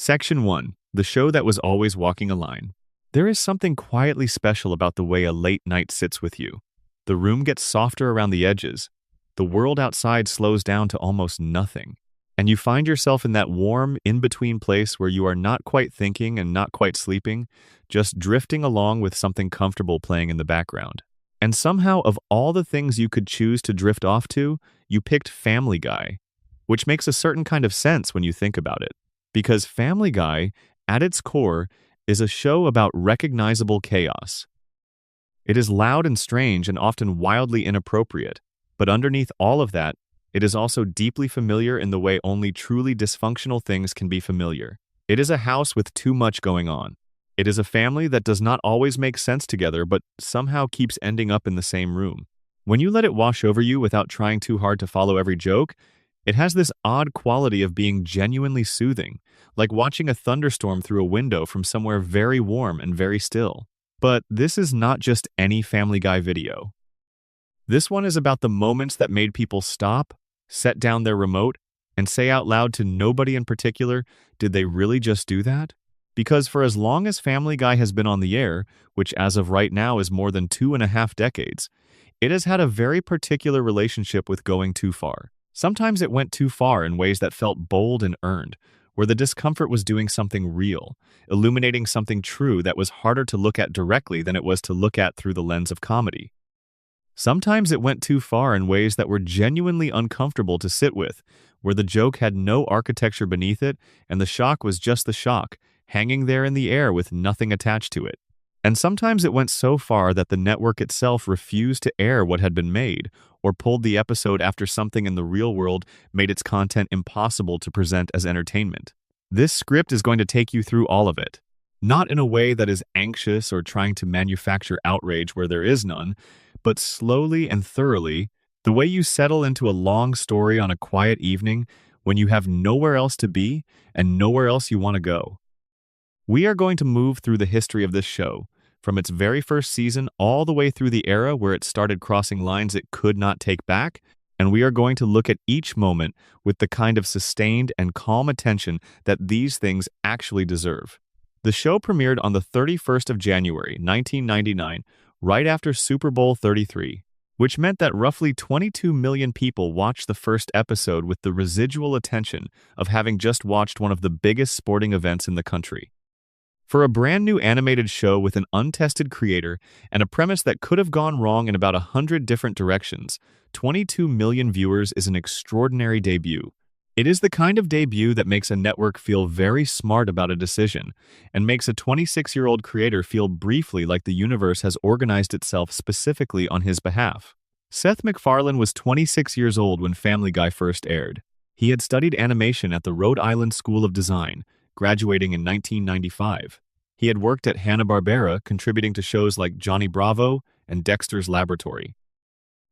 Section 1. The show that was always walking a line. There is something quietly special about the way a late night sits with you. The room gets softer around the edges. The world outside slows down to almost nothing. And you find yourself in that warm, in-between place where you are not quite thinking and not quite sleeping, just drifting along with something comfortable playing in the background. And somehow, of all the things you could choose to drift off to, you picked Family Guy, which makes a certain kind of sense when you think about it. Because Family Guy, at its core, is a show about recognizable chaos. It is loud and strange and often wildly inappropriate, but underneath all of that, it is also deeply familiar in the way only truly dysfunctional things can be familiar. It is a house with too much going on. It is a family that does not always make sense together but somehow keeps ending up in the same room. When you let it wash over you without trying too hard to follow every joke, it has this odd quality of being genuinely soothing, like watching a thunderstorm through a window from somewhere very warm and very still. But this is not just any Family Guy video. This one is about the moments that made people stop, set down their remote, and say out loud to nobody in particular, did they really just do that? Because for as long as Family Guy has been on the air, which as of right now is more than 2.5 decades, it has had a very particular relationship with going too far. Sometimes it went too far in ways that felt bold and earned, where the discomfort was doing something real, illuminating something true that was harder to look at directly than it was to look at through the lens of comedy. Sometimes it went too far in ways that were genuinely uncomfortable to sit with, where the joke had no architecture beneath it and the shock was just the shock, hanging there in the air with nothing attached to it. And sometimes it went so far that the network itself refused to air what had been made, or pulled the episode after something in the real world made its content impossible to present as entertainment. This script is going to take you through all of it. Not in a way that is anxious or trying to manufacture outrage where there is none, but slowly and thoroughly, the way you settle into a long story on a quiet evening when you have nowhere else to be and nowhere else you want to go. We are going to move through the history of this show, from its very first season all the way through the era where it started crossing lines it could not take back, and we are going to look at each moment with the kind of sustained and calm attention that these things actually deserve. The show premiered on the 31st of January, 1999, right after Super Bowl 33, which meant that roughly 22 million people watched the first episode with the residual attention of having just watched one of the biggest sporting events in the country. For a brand new animated show with an untested creator and a premise that could have gone wrong in about 100 different directions, 22 million viewers is an extraordinary debut. It is the kind of debut that makes a network feel very smart about a decision and makes a 26-year-old creator feel briefly like the universe has organized itself specifically on his behalf. Seth MacFarlane was 26 years old when Family Guy first aired. He had studied animation at the Rhode Island School of Design, graduating in 1995. He had worked at Hanna-Barbera, contributing to shows like Johnny Bravo and Dexter's Laboratory.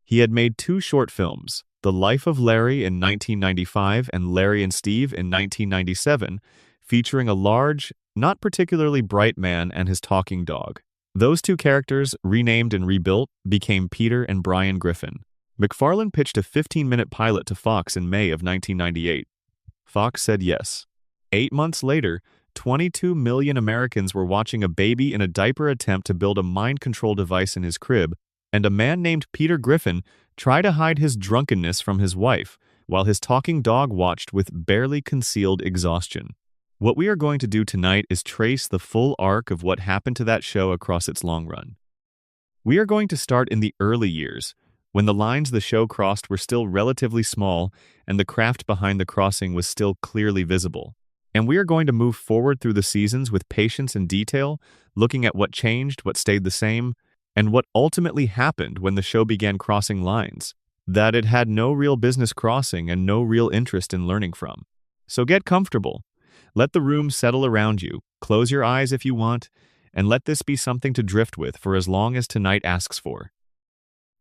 He had made 2 short films, The Life of Larry in 1995 and Larry and Steve in 1997, featuring a large, not particularly bright man and his talking dog. Those 2 characters, renamed and rebuilt, became Peter and Brian Griffin. MacFarlane pitched a 15-minute pilot to Fox in May of 1998. Fox said yes. 8 months later, 22 million Americans were watching a baby in a diaper attempt to build a mind control device in his crib, and a man named Peter Griffin try to hide his drunkenness from his wife, while his talking dog watched with barely concealed exhaustion. What we are going to do tonight is trace the full arc of what happened to that show across its long run. We are going to start in the early years, when the lines the show crossed were still relatively small and the craft behind the crossing was still clearly visible. And we are going to move forward through the seasons with patience and detail, looking at what changed, what stayed the same, and what ultimately happened when the show began crossing lines that it had no real business crossing and no real interest in learning from. So get comfortable. Let the room settle around you, close your eyes if you want, and let this be something to drift with for as long as tonight asks for.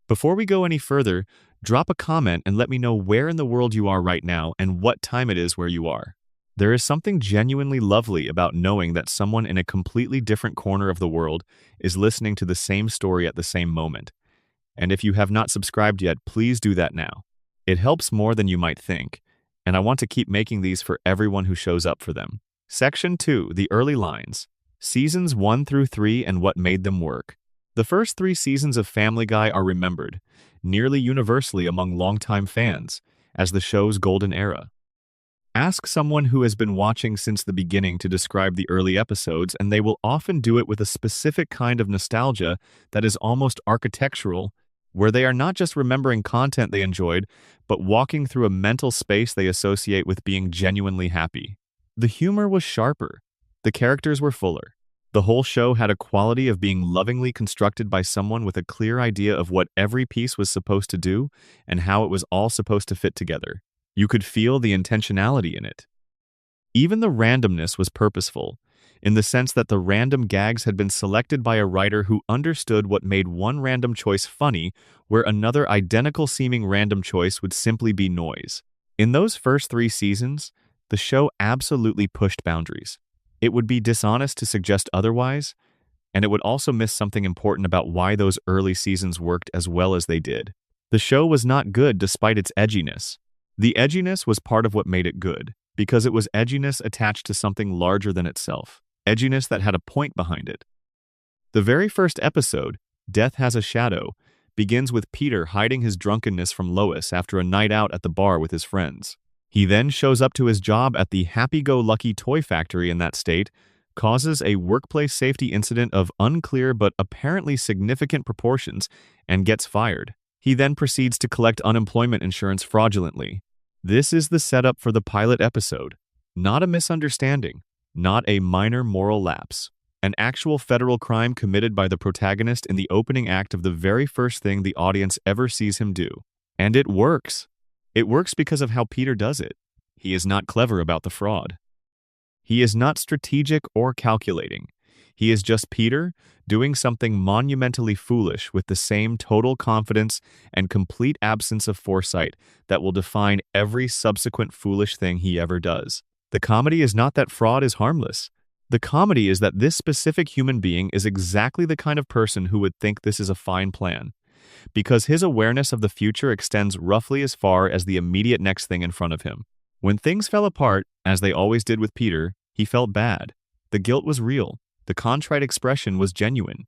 Before we go any further, drop a comment and let me know where in the world you are right now and what time it is where you are. There is something genuinely lovely about knowing that someone in a completely different corner of the world is listening to the same story at the same moment. And if you have not subscribed yet, please do that now. It helps more than you might think, and I want to keep making these for everyone who shows up for them. Section 2. The Early Lines. Seasons 1 through 3 and what made them work. The first 3 seasons of Family Guy are remembered, nearly universally among longtime fans, as the show's golden era. Ask someone who has been watching since the beginning to describe the early episodes, and they will often do it with a specific kind of nostalgia that is almost architectural, where they are not just remembering content they enjoyed, but walking through a mental space they associate with being genuinely happy. The humor was sharper. The characters were fuller. The whole show had a quality of being lovingly constructed by someone with a clear idea of what every piece was supposed to do and how it was all supposed to fit together. You could feel the intentionality in it. Even the randomness was purposeful, in the sense that the random gags had been selected by a writer who understood what made one random choice funny, where another identical-seeming random choice would simply be noise. In those first 3 seasons, the show absolutely pushed boundaries. It would be dishonest to suggest otherwise, and it would also miss something important about why those early seasons worked as well as they did. The show was not good despite its edginess. The edginess was part of what made it good, because it was edginess attached to something larger than itself, edginess that had a point behind it. The very first episode, Death Has a Shadow, begins with Peter hiding his drunkenness from Lois after a night out at the bar with his friends. He then shows up to his job at the happy-go-lucky toy factory in that state, causes a workplace safety incident of unclear but apparently significant proportions, and gets fired. He then proceeds to collect unemployment insurance fraudulently. This is the setup for the pilot episode. Not a misunderstanding, not a minor moral lapse. An actual federal crime committed by the protagonist in the opening act of the very first thing the audience ever sees him do. And it works. It works because of how Peter does it. He is not clever about the fraud. He is not strategic or calculating. He is just Peter doing something monumentally foolish with the same total confidence and complete absence of foresight that will define every subsequent foolish thing he ever does. The comedy is not that fraud is harmless. The comedy is that this specific human being is exactly the kind of person who would think this is a fine plan, because his awareness of the future extends roughly as far as the immediate next thing in front of him. When things fell apart, as they always did with Peter, he felt bad. The guilt was real. The contrite expression was genuine.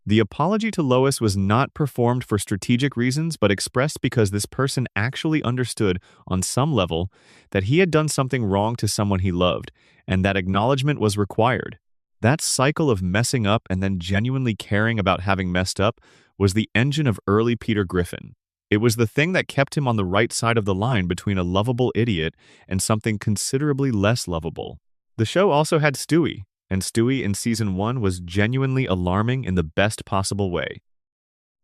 The apology to Lois was not performed for strategic reasons, but expressed because this person actually understood, on some level, that he had done something wrong to someone he loved, and that acknowledgement was required. That cycle of messing up and then genuinely caring about having messed up was the engine of early Peter Griffin. It was the thing that kept him on the right side of the line between a lovable idiot and something considerably less lovable. The show also had Stewie, and Stewie in Season 1 was genuinely alarming in the best possible way.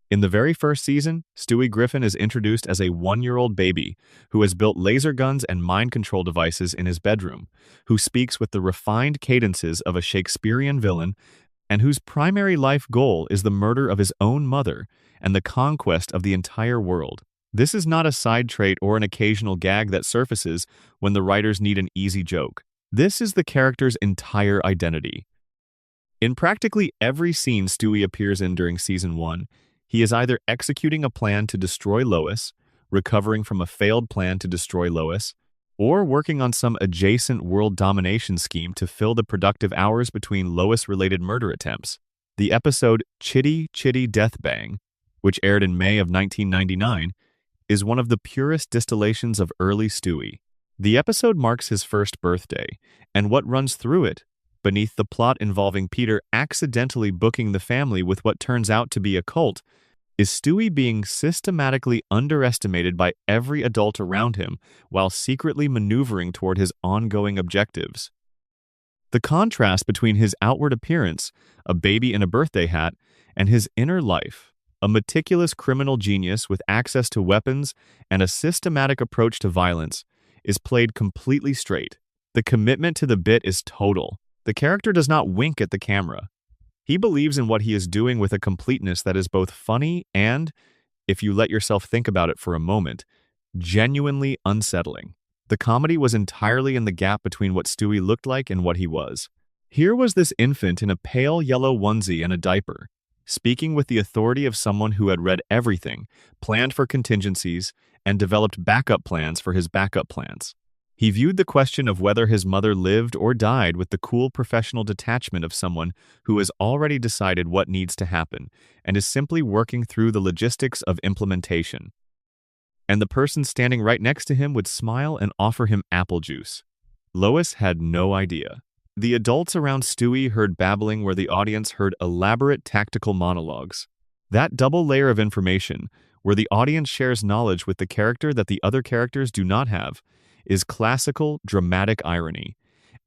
In the very first season, Stewie Griffin is introduced as a 1-year-old baby who has built laser guns and mind control devices in his bedroom, who speaks with the refined cadences of a Shakespearean villain, and whose primary life goal is the murder of his own mother and the conquest of the entire world. This is not a side trait or an occasional gag that surfaces when the writers need an easy joke. This is the character's entire identity. In practically every scene Stewie appears in during Season 1, he is either executing a plan to destroy Lois, recovering from a failed plan to destroy Lois, or working on some adjacent world domination scheme to fill the productive hours between Lois-related murder attempts. The episode Chitty Chitty Death Bang, which aired in May of 1999, is one of the purest distillations of early Stewie. The episode marks his first birthday, and what runs through it, beneath the plot involving Peter accidentally booking the family with what turns out to be a cult, is Stewie being systematically underestimated by every adult around him while secretly maneuvering toward his ongoing objectives. The contrast between his outward appearance, a baby in a birthday hat, and his inner life, a meticulous criminal genius with access to weapons and a systematic approach to violence, is played completely straight. The commitment to the bit is total. The character does not wink at the camera. He believes in what he is doing with a completeness that is both funny and, if you let yourself think about it for a moment, genuinely unsettling. The comedy was entirely in the gap between what Stewie looked like and what he was. Here was this infant in a pale yellow onesie and a diaper, speaking with the authority of someone who had read everything, planned for contingencies, and developed backup plans for his backup plans. He viewed the question of whether his mother lived or died with the cool professional detachment of someone who has already decided what needs to happen and is simply working through the logistics of implementation. And the person standing right next to him would smile and offer him apple juice. Lois had no idea. The adults around Stewie heard babbling where the audience heard elaborate tactical monologues. That double layer of information, where the audience shares knowledge with the character that the other characters do not have, is classical, dramatic irony,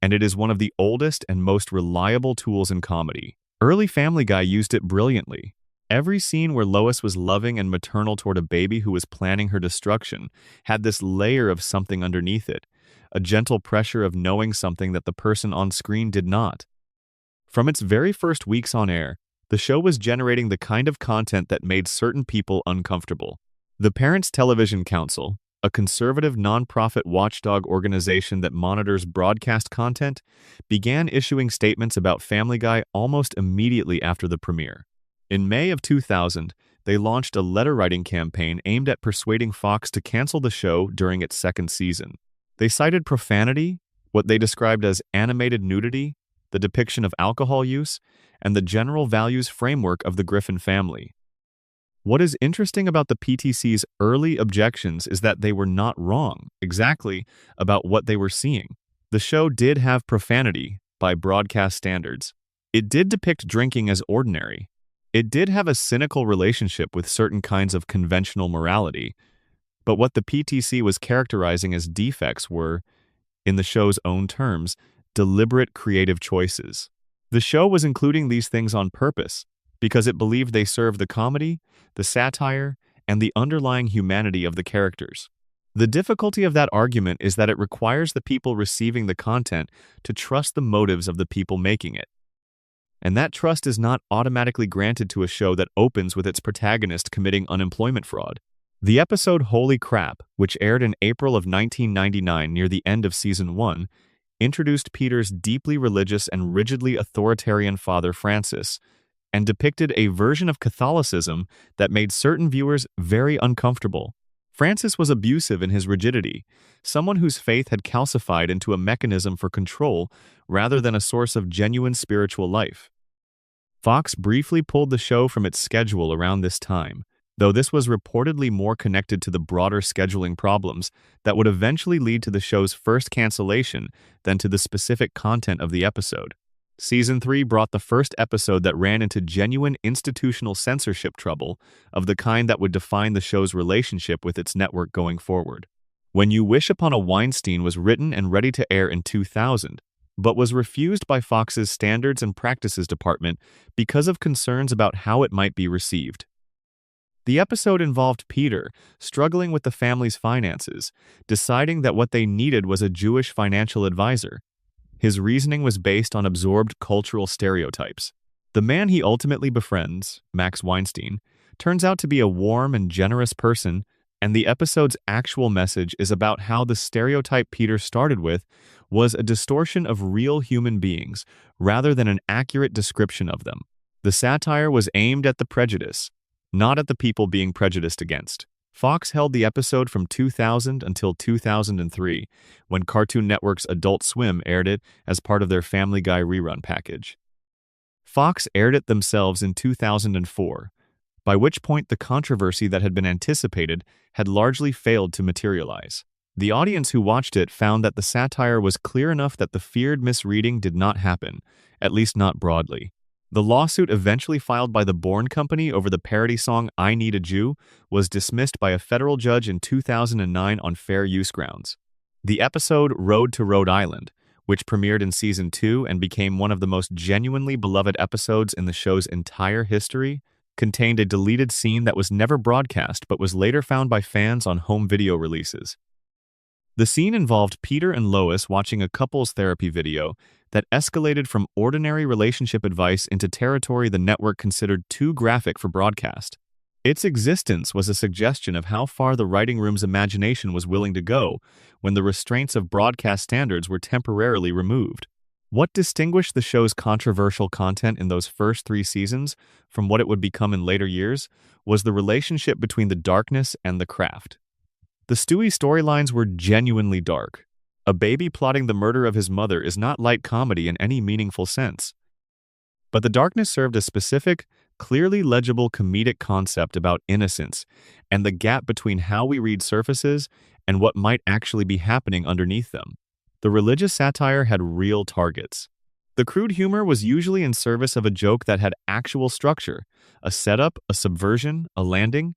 and it is one of the oldest and most reliable tools in comedy. Early Family Guy used it brilliantly. Every scene where Lois was loving and maternal toward a baby who was planning her destruction had this layer of something underneath it, a gentle pressure of knowing something that the person on screen did not. From its very first weeks on air, the show was generating the kind of content that made certain people uncomfortable. The Parents Television Council, a conservative nonprofit watchdog organization that monitors broadcast content, began issuing statements about Family Guy almost immediately after the premiere. In May of 2000, they launched a letter-writing campaign aimed at persuading Fox to cancel the show during its second season. They cited profanity, what they described as animated nudity, the depiction of alcohol use, and the general values framework of the Griffin family. What is interesting about the PTC's early objections is that they were not wrong exactly about what they were seeing. The show did have profanity by broadcast standards. It did depict drinking as ordinary. It did have a cynical relationship with certain kinds of conventional morality, but what the PTC was characterizing as defects were, in the show's own terms, deliberate creative choices. The show was including these things on purpose because it believed they served the comedy, the satire, and the underlying humanity of the characters. The difficulty of that argument is that it requires the people receiving the content to trust the motives of the people making it. And that trust is not automatically granted to a show that opens with its protagonist committing unemployment fraud. The episode Holy Crap, which aired in April of 1999 near the end of Season 1, introduced Peter's deeply religious and rigidly authoritarian father Francis, and depicted a version of Catholicism that made certain viewers very uncomfortable. Francis was abusive in his rigidity, someone whose faith had calcified into a mechanism for control rather than a source of genuine spiritual life. Fox briefly pulled the show from its schedule around this time, though this was reportedly more connected to the broader scheduling problems that would eventually lead to the show's first cancellation than to the specific content of the episode. Season 3 brought the first episode that ran into genuine institutional censorship trouble of the kind that would define the show's relationship with its network going forward. When You Wish Upon a Weinstein was written and ready to air in 2000, but was refused by Fox's Standards and Practices Department because of concerns about how it might be received. The episode involved Peter struggling with the family's finances, deciding that what they needed was a Jewish financial advisor. His reasoning was based on absorbed cultural stereotypes. The man he ultimately befriends, Max Weinstein, turns out to be a warm and generous person, and the episode's actual message is about how the stereotype Peter started with was a distortion of real human beings rather than an accurate description of them. The satire was aimed at the prejudice, not at the people being prejudiced against. Fox held the episode from 2000 until 2003, when Cartoon Network's Adult Swim aired it as part of their Family Guy rerun package. Fox aired it themselves in 2004, by which point the controversy that had been anticipated had largely failed to materialize. The audience who watched it found that the satire was clear enough that the feared misreading did not happen, at least not broadly. The lawsuit eventually filed by the Bourne Company over the parody song I Need a Jew was dismissed by a federal judge in 2009 on fair use grounds. The episode Road to Rhode Island, which premiered in Season 2 and became one of the most genuinely beloved episodes in the show's entire history, contained a deleted scene that was never broadcast but was later found by fans on home video releases. The scene involved Peter and Lois watching a couples therapy video that escalated from ordinary relationship advice into territory the network considered too graphic for broadcast. Its existence was a suggestion of how far the writing room's imagination was willing to go when the restraints of broadcast standards were temporarily removed. What distinguished the show's controversial content in those first 3 seasons from what it would become in later years was the relationship between the darkness and the craft. The Stewie storylines were genuinely dark. A baby plotting the murder of his mother is not light comedy in any meaningful sense. But the darkness served a specific, clearly legible comedic concept about innocence and the gap between how we read surfaces and what might actually be happening underneath them. The religious satire had real targets. The crude humor was usually in service of a joke that had actual structure, a setup, a subversion, a landing.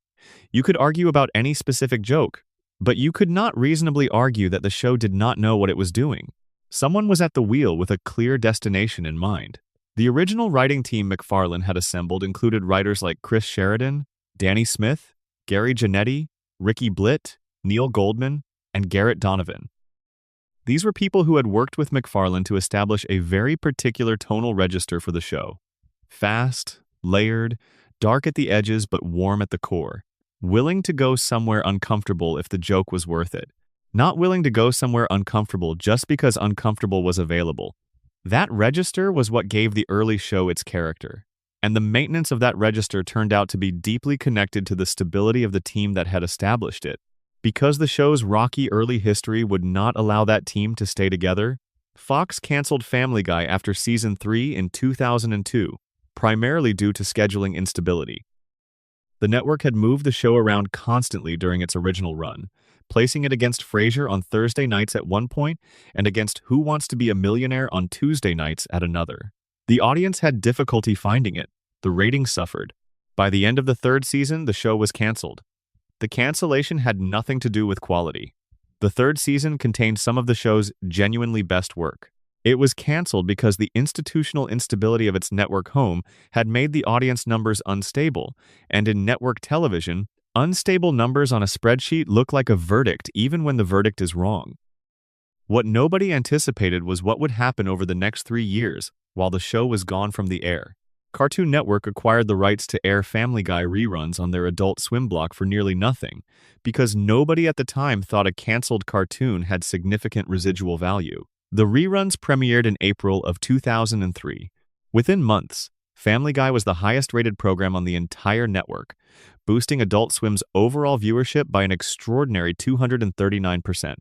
You could argue about any specific joke, but you could not reasonably argue that the show did not know what it was doing. Someone was at the wheel with a clear destination in mind. The original writing team MacFarlane had assembled included writers like Chris Sheridan, Danny Smith, Gary Janetti, Ricky Blitt, Neil Goldman, and Garrett Donovan. These were people who had worked with MacFarlane to establish a very particular tonal register for the show. Fast, layered, dark at the edges but warm at the core. Willing to go somewhere uncomfortable if the joke was worth it. Not willing to go somewhere uncomfortable just because uncomfortable was available. That register was what gave the early show its character. And the maintenance of that register turned out to be deeply connected to the stability of the team that had established it. Because the show's rocky early history would not allow that team to stay together, Fox canceled Family Guy after season 3 in 2002, primarily due to scheduling instability. The network had moved the show around constantly during its original run, placing it against Frasier on Thursday nights at one point and against Who Wants to Be a Millionaire on Tuesday nights at another. The audience had difficulty finding it. The ratings suffered. By the end of the third season, the show was canceled. The cancellation had nothing to do with quality. The third season contained some of the show's genuinely best work. It was canceled because the institutional instability of its network home had made the audience numbers unstable, and in network television, unstable numbers on a spreadsheet look like a verdict even when the verdict is wrong. What nobody anticipated was what would happen over the next 3 years while the show was gone from the air. Cartoon Network acquired the rights to air Family Guy reruns on their Adult Swim block for nearly nothing, because nobody at the time thought a canceled cartoon had significant residual value. The reruns premiered in April of 2003. Within months, Family Guy was the highest-rated program on the entire network, boosting Adult Swim's overall viewership by an extraordinary 239%.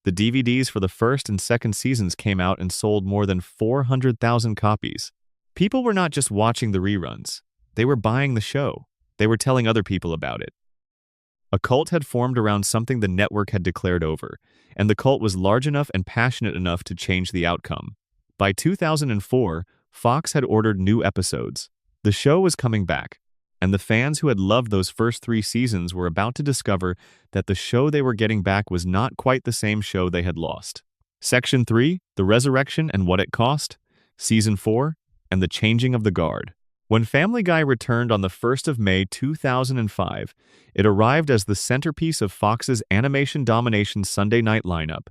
The DVDs for the first and second seasons came out and sold more than 400,000 copies. People were not just watching the reruns. They were buying the show. They were telling other people about it. A cult had formed around something the network had declared over, and the cult was large enough and passionate enough to change the outcome. By 2004, Fox had ordered new episodes. The show was coming back, and the fans who had loved those first 3 seasons were about to discover that the show they were getting back was not quite the same show they had lost. Section 3, The Resurrection and What It Cost, Season 4, and the Changing of the Guard. When Family Guy returned on the 1st of May 2005, it arrived as the centerpiece of Fox's animation domination Sunday night lineup,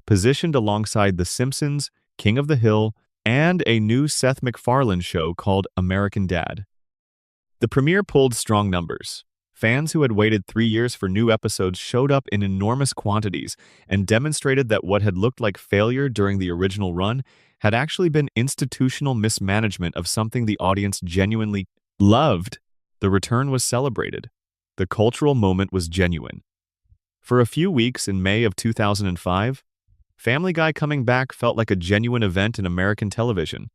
positioned alongside The Simpsons, King of the Hill, and a new Seth MacFarlane show called American Dad. The premiere pulled strong numbers. Fans who had waited 3 years for new episodes showed up in enormous quantities and demonstrated that what had looked like failure during the original run had actually been institutional mismanagement of something the audience genuinely loved. The return was celebrated. The cultural moment was genuine. For a few weeks in May of 2005, Family Guy coming back felt like a genuine event in American television.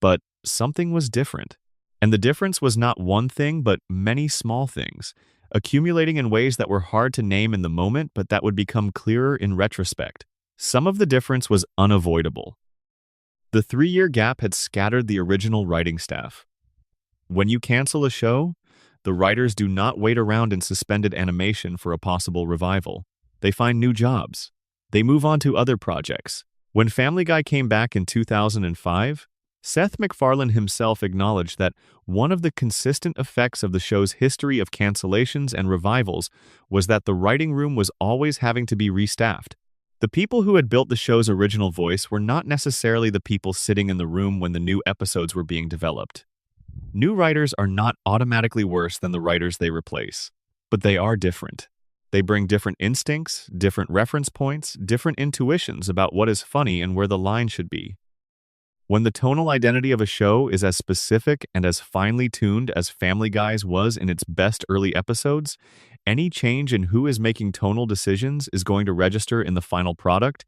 But something was different. And the difference was not one thing, but many small things, accumulating in ways that were hard to name in the moment, but that would become clearer in retrospect. Some of the difference was unavoidable. The 3-year gap had scattered the original writing staff. When you cancel a show, the writers do not wait around in suspended animation for a possible revival. They find new jobs. They move on to other projects. When Family Guy came back in 2005, Seth MacFarlane himself acknowledged that one of the consistent effects of the show's history of cancellations and revivals was that the writing room was always having to be restaffed. The people who had built the show's original voice were not necessarily the people sitting in the room when the new episodes were being developed. New writers are not automatically worse than the writers they replace, but they are different. They bring different instincts, different reference points, different intuitions about what is funny and where the line should be. When the tonal identity of a show is as specific and as finely tuned as Family Guy's was in its best early episodes, any change in who is making tonal decisions is going to register in the final product,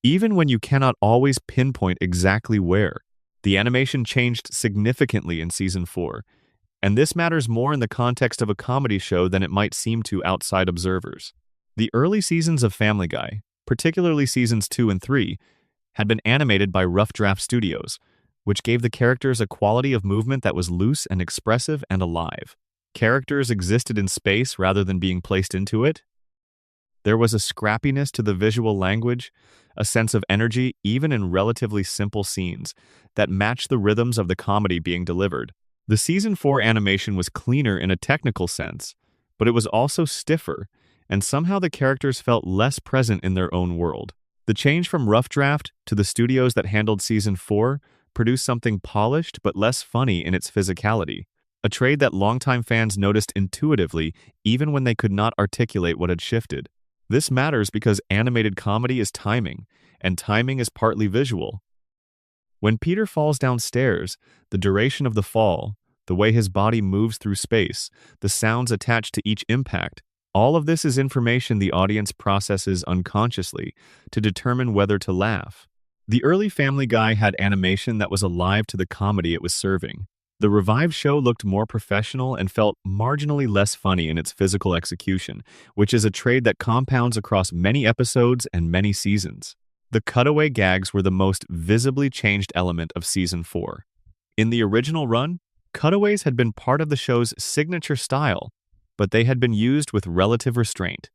even when you cannot always pinpoint exactly where. The animation changed significantly in Season 4, and this matters more in the context of a comedy show than it might seem to outside observers. The early seasons of Family Guy, particularly Seasons 2 and 3, had been animated by Rough Draft Studios, which gave the characters a quality of movement that was loose and expressive and alive. Characters existed in space rather than being placed into it. There was a scrappiness to the visual language, a sense of energy even in relatively simple scenes, that matched the rhythms of the comedy being delivered. The Season 4 animation was cleaner in a technical sense, but it was also stiffer, and somehow the characters felt less present in their own world. The change from Rough Draft to the studios that handled Season 4 produced something polished but less funny in its physicality, a trade that longtime fans noticed intuitively even when they could not articulate what had shifted. This matters because animated comedy is timing, and timing is partly visual. When Peter falls downstairs, the duration of the fall, the way his body moves through space, the sounds attached to each impact, all of this is information the audience processes unconsciously to determine whether to laugh. The early Family Guy had animation that was alive to the comedy it was serving. The revived show looked more professional and felt marginally less funny in its physical execution, which is a trade that compounds across many episodes and many seasons. The cutaway gags were the most visibly changed element of Season 4. In the original run, cutaways had been part of the show's signature style, but they had been used with relative restraint.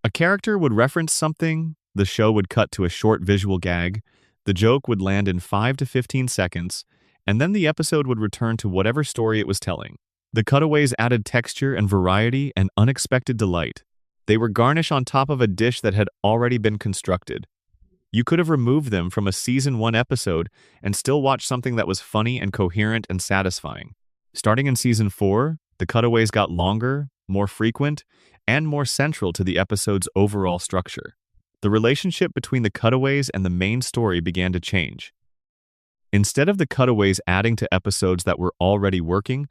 A character would reference something, the show would cut to a short visual gag, the joke would land in 5 to 15 seconds, and then the episode would return to whatever story it was telling. The cutaways added texture and variety and unexpected delight. They were garnish on top of a dish that had already been constructed. You could have removed them from a Season 1 episode and still watched something that was funny and coherent and satisfying. Starting in Season 4, the cutaways got longer, more frequent, and more central to the episode's overall structure. The relationship between the cutaways and the main story began to change. Instead of the cutaways adding to episodes that were already working,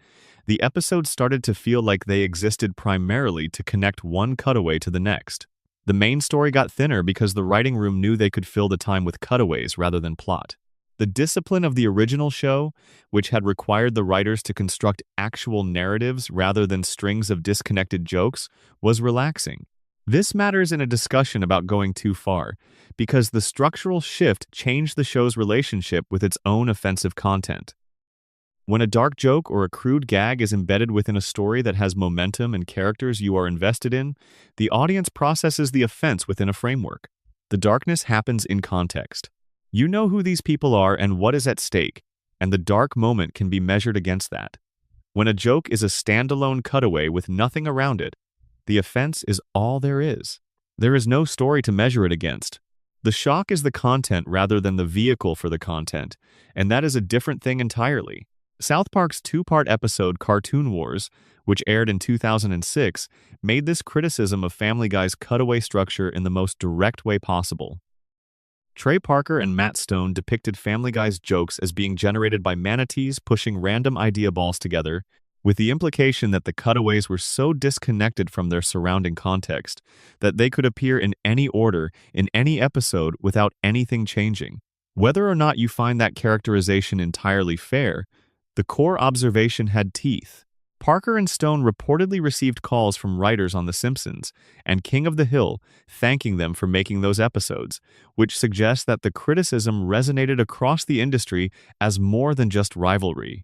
the episodes started to feel like they existed primarily to connect one cutaway to the next. The main story got thinner because the writing room knew they could fill the time with cutaways rather than plot. The discipline of the original show, which had required the writers to construct actual narratives rather than strings of disconnected jokes, was relaxing. This matters in a discussion about going too far, because the structural shift changed the show's relationship with its own offensive content. When a dark joke or a crude gag is embedded within a story that has momentum and characters you are invested in, the audience processes the offense within a framework. The darkness happens in context. You know who these people are and what is at stake, and the dark moment can be measured against that. When a joke is a standalone cutaway with nothing around it, the offense is all there is. There is no story to measure it against. The shock is the content rather than the vehicle for the content, and that is a different thing entirely. South Park's two-part episode Cartoon Wars, which aired in 2006, made this criticism of Family Guy's cutaway structure in the most direct way possible. Trey Parker and Matt Stone depicted Family Guy's jokes as being generated by manatees pushing random idea balls together, with the implication that the cutaways were so disconnected from their surrounding context that they could appear in any order in any episode without anything changing. Whether or not you find that characterization entirely fair, the core observation had teeth. Parker and Stone reportedly received calls from writers on The Simpsons and King of the Hill thanking them for making those episodes, which suggests that the criticism resonated across the industry as more than just rivalry.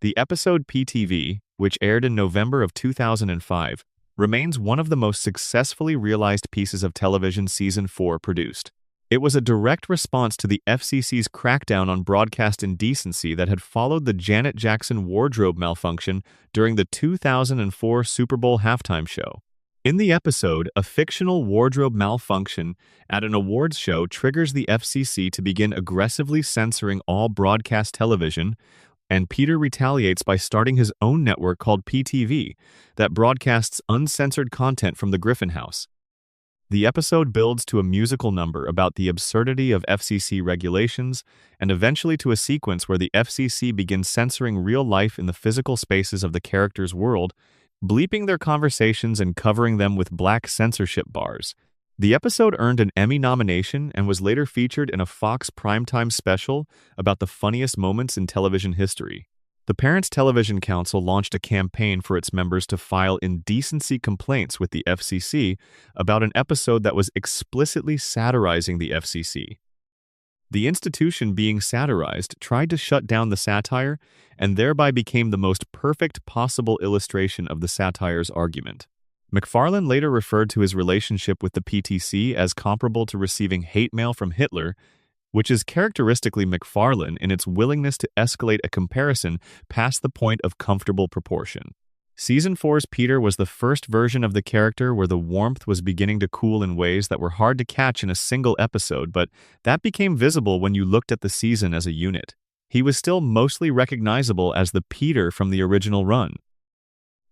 The episode PTV, which aired in November of 2005, remains one of the most successfully realized pieces of television Season 4 produced. It was a direct response to the FCC's crackdown on broadcast indecency that had followed the Janet Jackson wardrobe malfunction during the 2004 Super Bowl halftime show. In the episode, a fictional wardrobe malfunction at an awards show triggers the FCC to begin aggressively censoring all broadcast television, and Peter retaliates by starting his own network called PTV that broadcasts uncensored content from the Griffin House. The episode builds to a musical number about the absurdity of FCC regulations and eventually to a sequence where the FCC begins censoring real life in the physical spaces of the characters' world, bleeping their conversations and covering them with black censorship bars. The episode earned an Emmy nomination and was later featured in a Fox primetime special about the funniest moments in television history. The Parents Television Council launched a campaign for its members to file indecency complaints with the FCC about an episode that was explicitly satirizing the FCC. The institution being satirized tried to shut down the satire and thereby became the most perfect possible illustration of the satire's argument. McFarlane later referred to his relationship with the PTC as comparable to receiving hate mail from Hitler, which is characteristically McFarlane in its willingness to escalate a comparison past the point of comfortable proportion. Season 4's Peter was the first version of the character where the warmth was beginning to cool in ways that were hard to catch in a single episode, but that became visible when you looked at the season as a unit. He was still mostly recognizable as the Peter from the original run.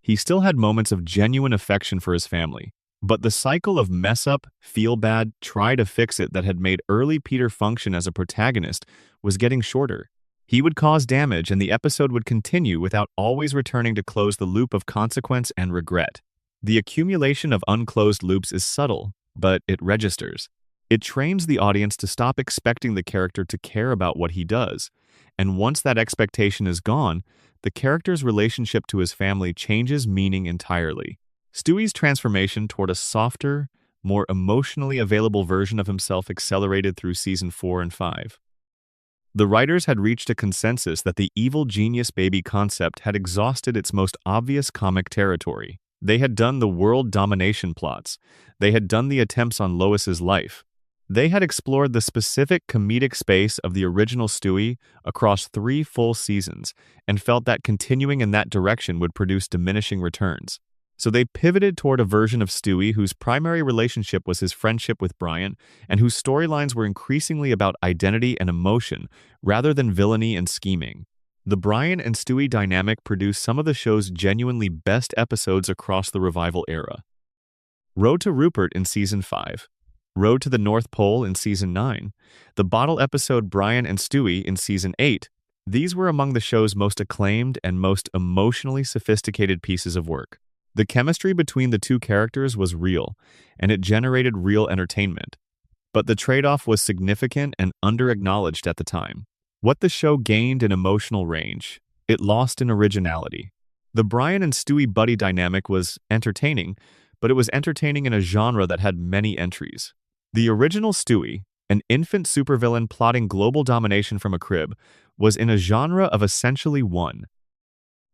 He still had moments of genuine affection for his family, but the cycle of mess up, feel bad, try to fix it that had made early Peter function as a protagonist was getting shorter. He would cause damage and the episode would continue without always returning to close the loop of consequence and regret. The accumulation of unclosed loops is subtle, but it registers. It trains the audience to stop expecting the character to care about what he does, and once that expectation is gone, the character's relationship to his family changes meaning entirely. Stewie's transformation toward a softer, more emotionally available version of himself accelerated through season 4 and 5. The writers had reached a consensus that the evil genius baby concept had exhausted its most obvious comic territory. They had done the world domination plots. They had done the attempts on Lois's life. They had explored the specific comedic space of the original Stewie across 3 full seasons and felt that continuing in that direction would produce diminishing returns. So they pivoted toward a version of Stewie whose primary relationship was his friendship with Brian and whose storylines were increasingly about identity and emotion rather than villainy and scheming. The Brian and Stewie dynamic produced some of the show's genuinely best episodes across the revival era. Road to Rupert in Season 5. Road to the North Pole in Season 9. The bottle episode Brian and Stewie in Season 8. These were among the show's most acclaimed and most emotionally sophisticated pieces of work. The chemistry between the two characters was real, and it generated real entertainment. But the trade-off was significant and under-acknowledged at the time. What the show gained in emotional range, it lost in originality. The Brian and Stewie buddy dynamic was entertaining, but it was entertaining in a genre that had many entries. The original Stewie, an infant supervillain plotting global domination from a crib, was in a genre of essentially one.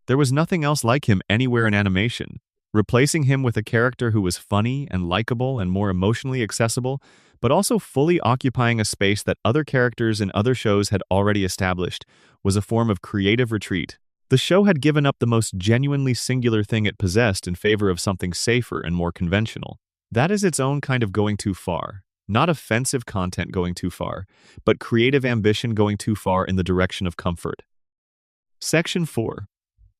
There was nothing else like him anywhere in animation. Replacing him with a character who was funny and likable and more emotionally accessible, but also fully occupying a space that other characters in other shows had already established, was a form of creative retreat. The show had given up the most genuinely singular thing it possessed in favor of something safer and more conventional. That is its own kind of going too far. Not offensive content going too far, but creative ambition going too far in the direction of comfort. Section 4.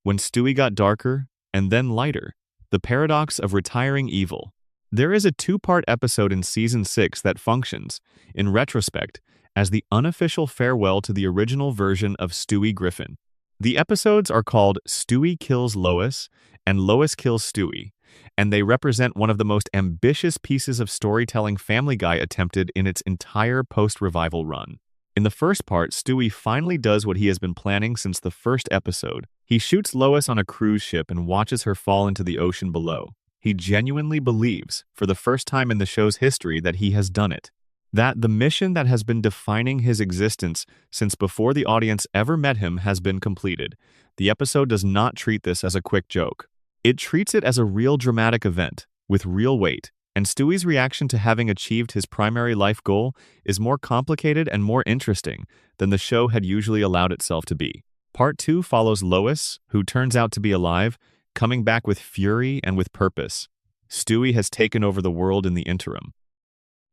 When Stewie got darker, and then lighter. The paradox of retiring evil. There is a 2-part episode in Season 6 that functions, in retrospect, as the unofficial farewell to the original version of Stewie Griffin. The episodes are called Stewie Kills Lois and Lois Kills Stewie, and they represent one of the most ambitious pieces of storytelling Family Guy attempted in its entire post-revival run. In the first part, Stewie finally does what he has been planning since the first episode. He shoots Lois on a cruise ship and watches her fall into the ocean below. He genuinely believes, for the first time in the show's history, that he has done it. That the mission that has been defining his existence since before the audience ever met him has been completed. The episode does not treat this as a quick joke. It treats it as a real dramatic event, with real weight. And Stewie's reaction to having achieved his primary life goal is more complicated and more interesting than the show had usually allowed itself to be. Part 2 follows Lois, who turns out to be alive, coming back with fury and with purpose. Stewie has taken over the world in the interim.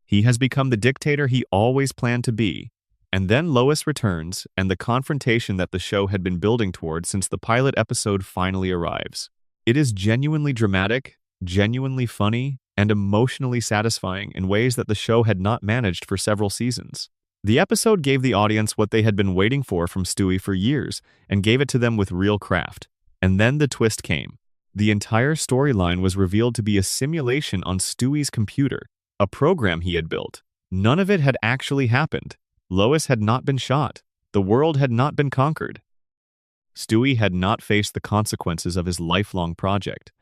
He has become the dictator he always planned to be. And then Lois returns, and the confrontation that the show had been building toward since the pilot episode finally arrives. It is genuinely dramatic, genuinely funny, and emotionally satisfying in ways that the show had not managed for several seasons. The episode gave the audience what they had been waiting for from Stewie for years, and gave it to them with real craft. And then the twist came. The entire storyline was revealed to be a simulation on Stewie's computer. a program he had built. None of it had actually happened. Lois had not been shot. The world had not been conquered. Stewie had not faced the consequences of his lifelong project.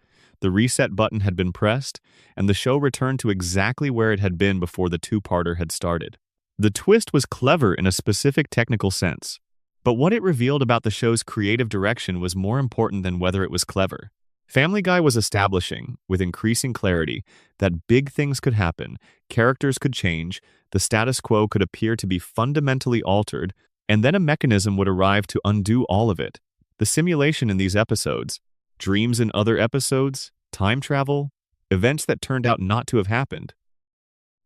The reset button had been pressed, and the show returned to exactly where it had been before the two-parter had started. The twist was clever in a specific technical sense, but what it revealed about the show's creative direction was more important than whether it was clever. Family Guy was establishing, with increasing clarity, that big things could happen, characters could change, the status quo could appear to be fundamentally altered, and then a mechanism would arrive to undo all of it. The simulation in these episodes, dreams in other episodes, time travel, events that turned out not to have happened.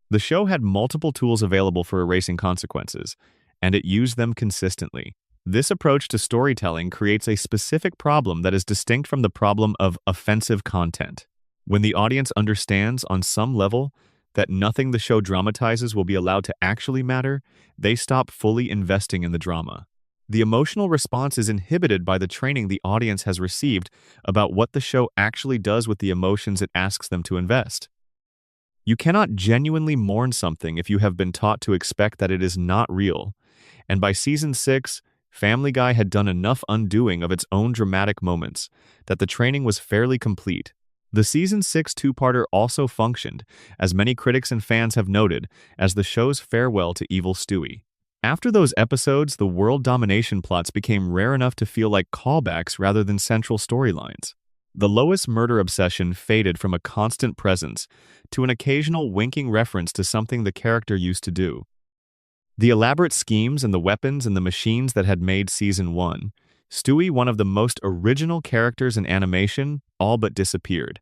The show had multiple tools available for erasing consequences, and it used them consistently. This approach to storytelling creates a specific problem that is distinct from the problem of offensive content. When the audience understands, on some level, that nothing the show dramatizes will be allowed to actually matter, they stop fully investing in the drama. The emotional response is inhibited by the training the audience has received about what the show actually does with the emotions it asks them to invest. You cannot genuinely mourn something if you have been taught to expect that it is not real, and by season 6, Family Guy had done enough undoing of its own dramatic moments that the training was fairly complete. The season 6 two-parter also functioned, as many critics and fans have noted, as the show's farewell to evil Stewie. After those episodes, the world domination plots became rare enough to feel like callbacks rather than central storylines. The Lois murder obsession faded from a constant presence to an occasional winking reference to something the character used to do. The elaborate schemes and the weapons and the machines that had made Season 1, Stewie, one of the most original characters in animation, all but disappeared.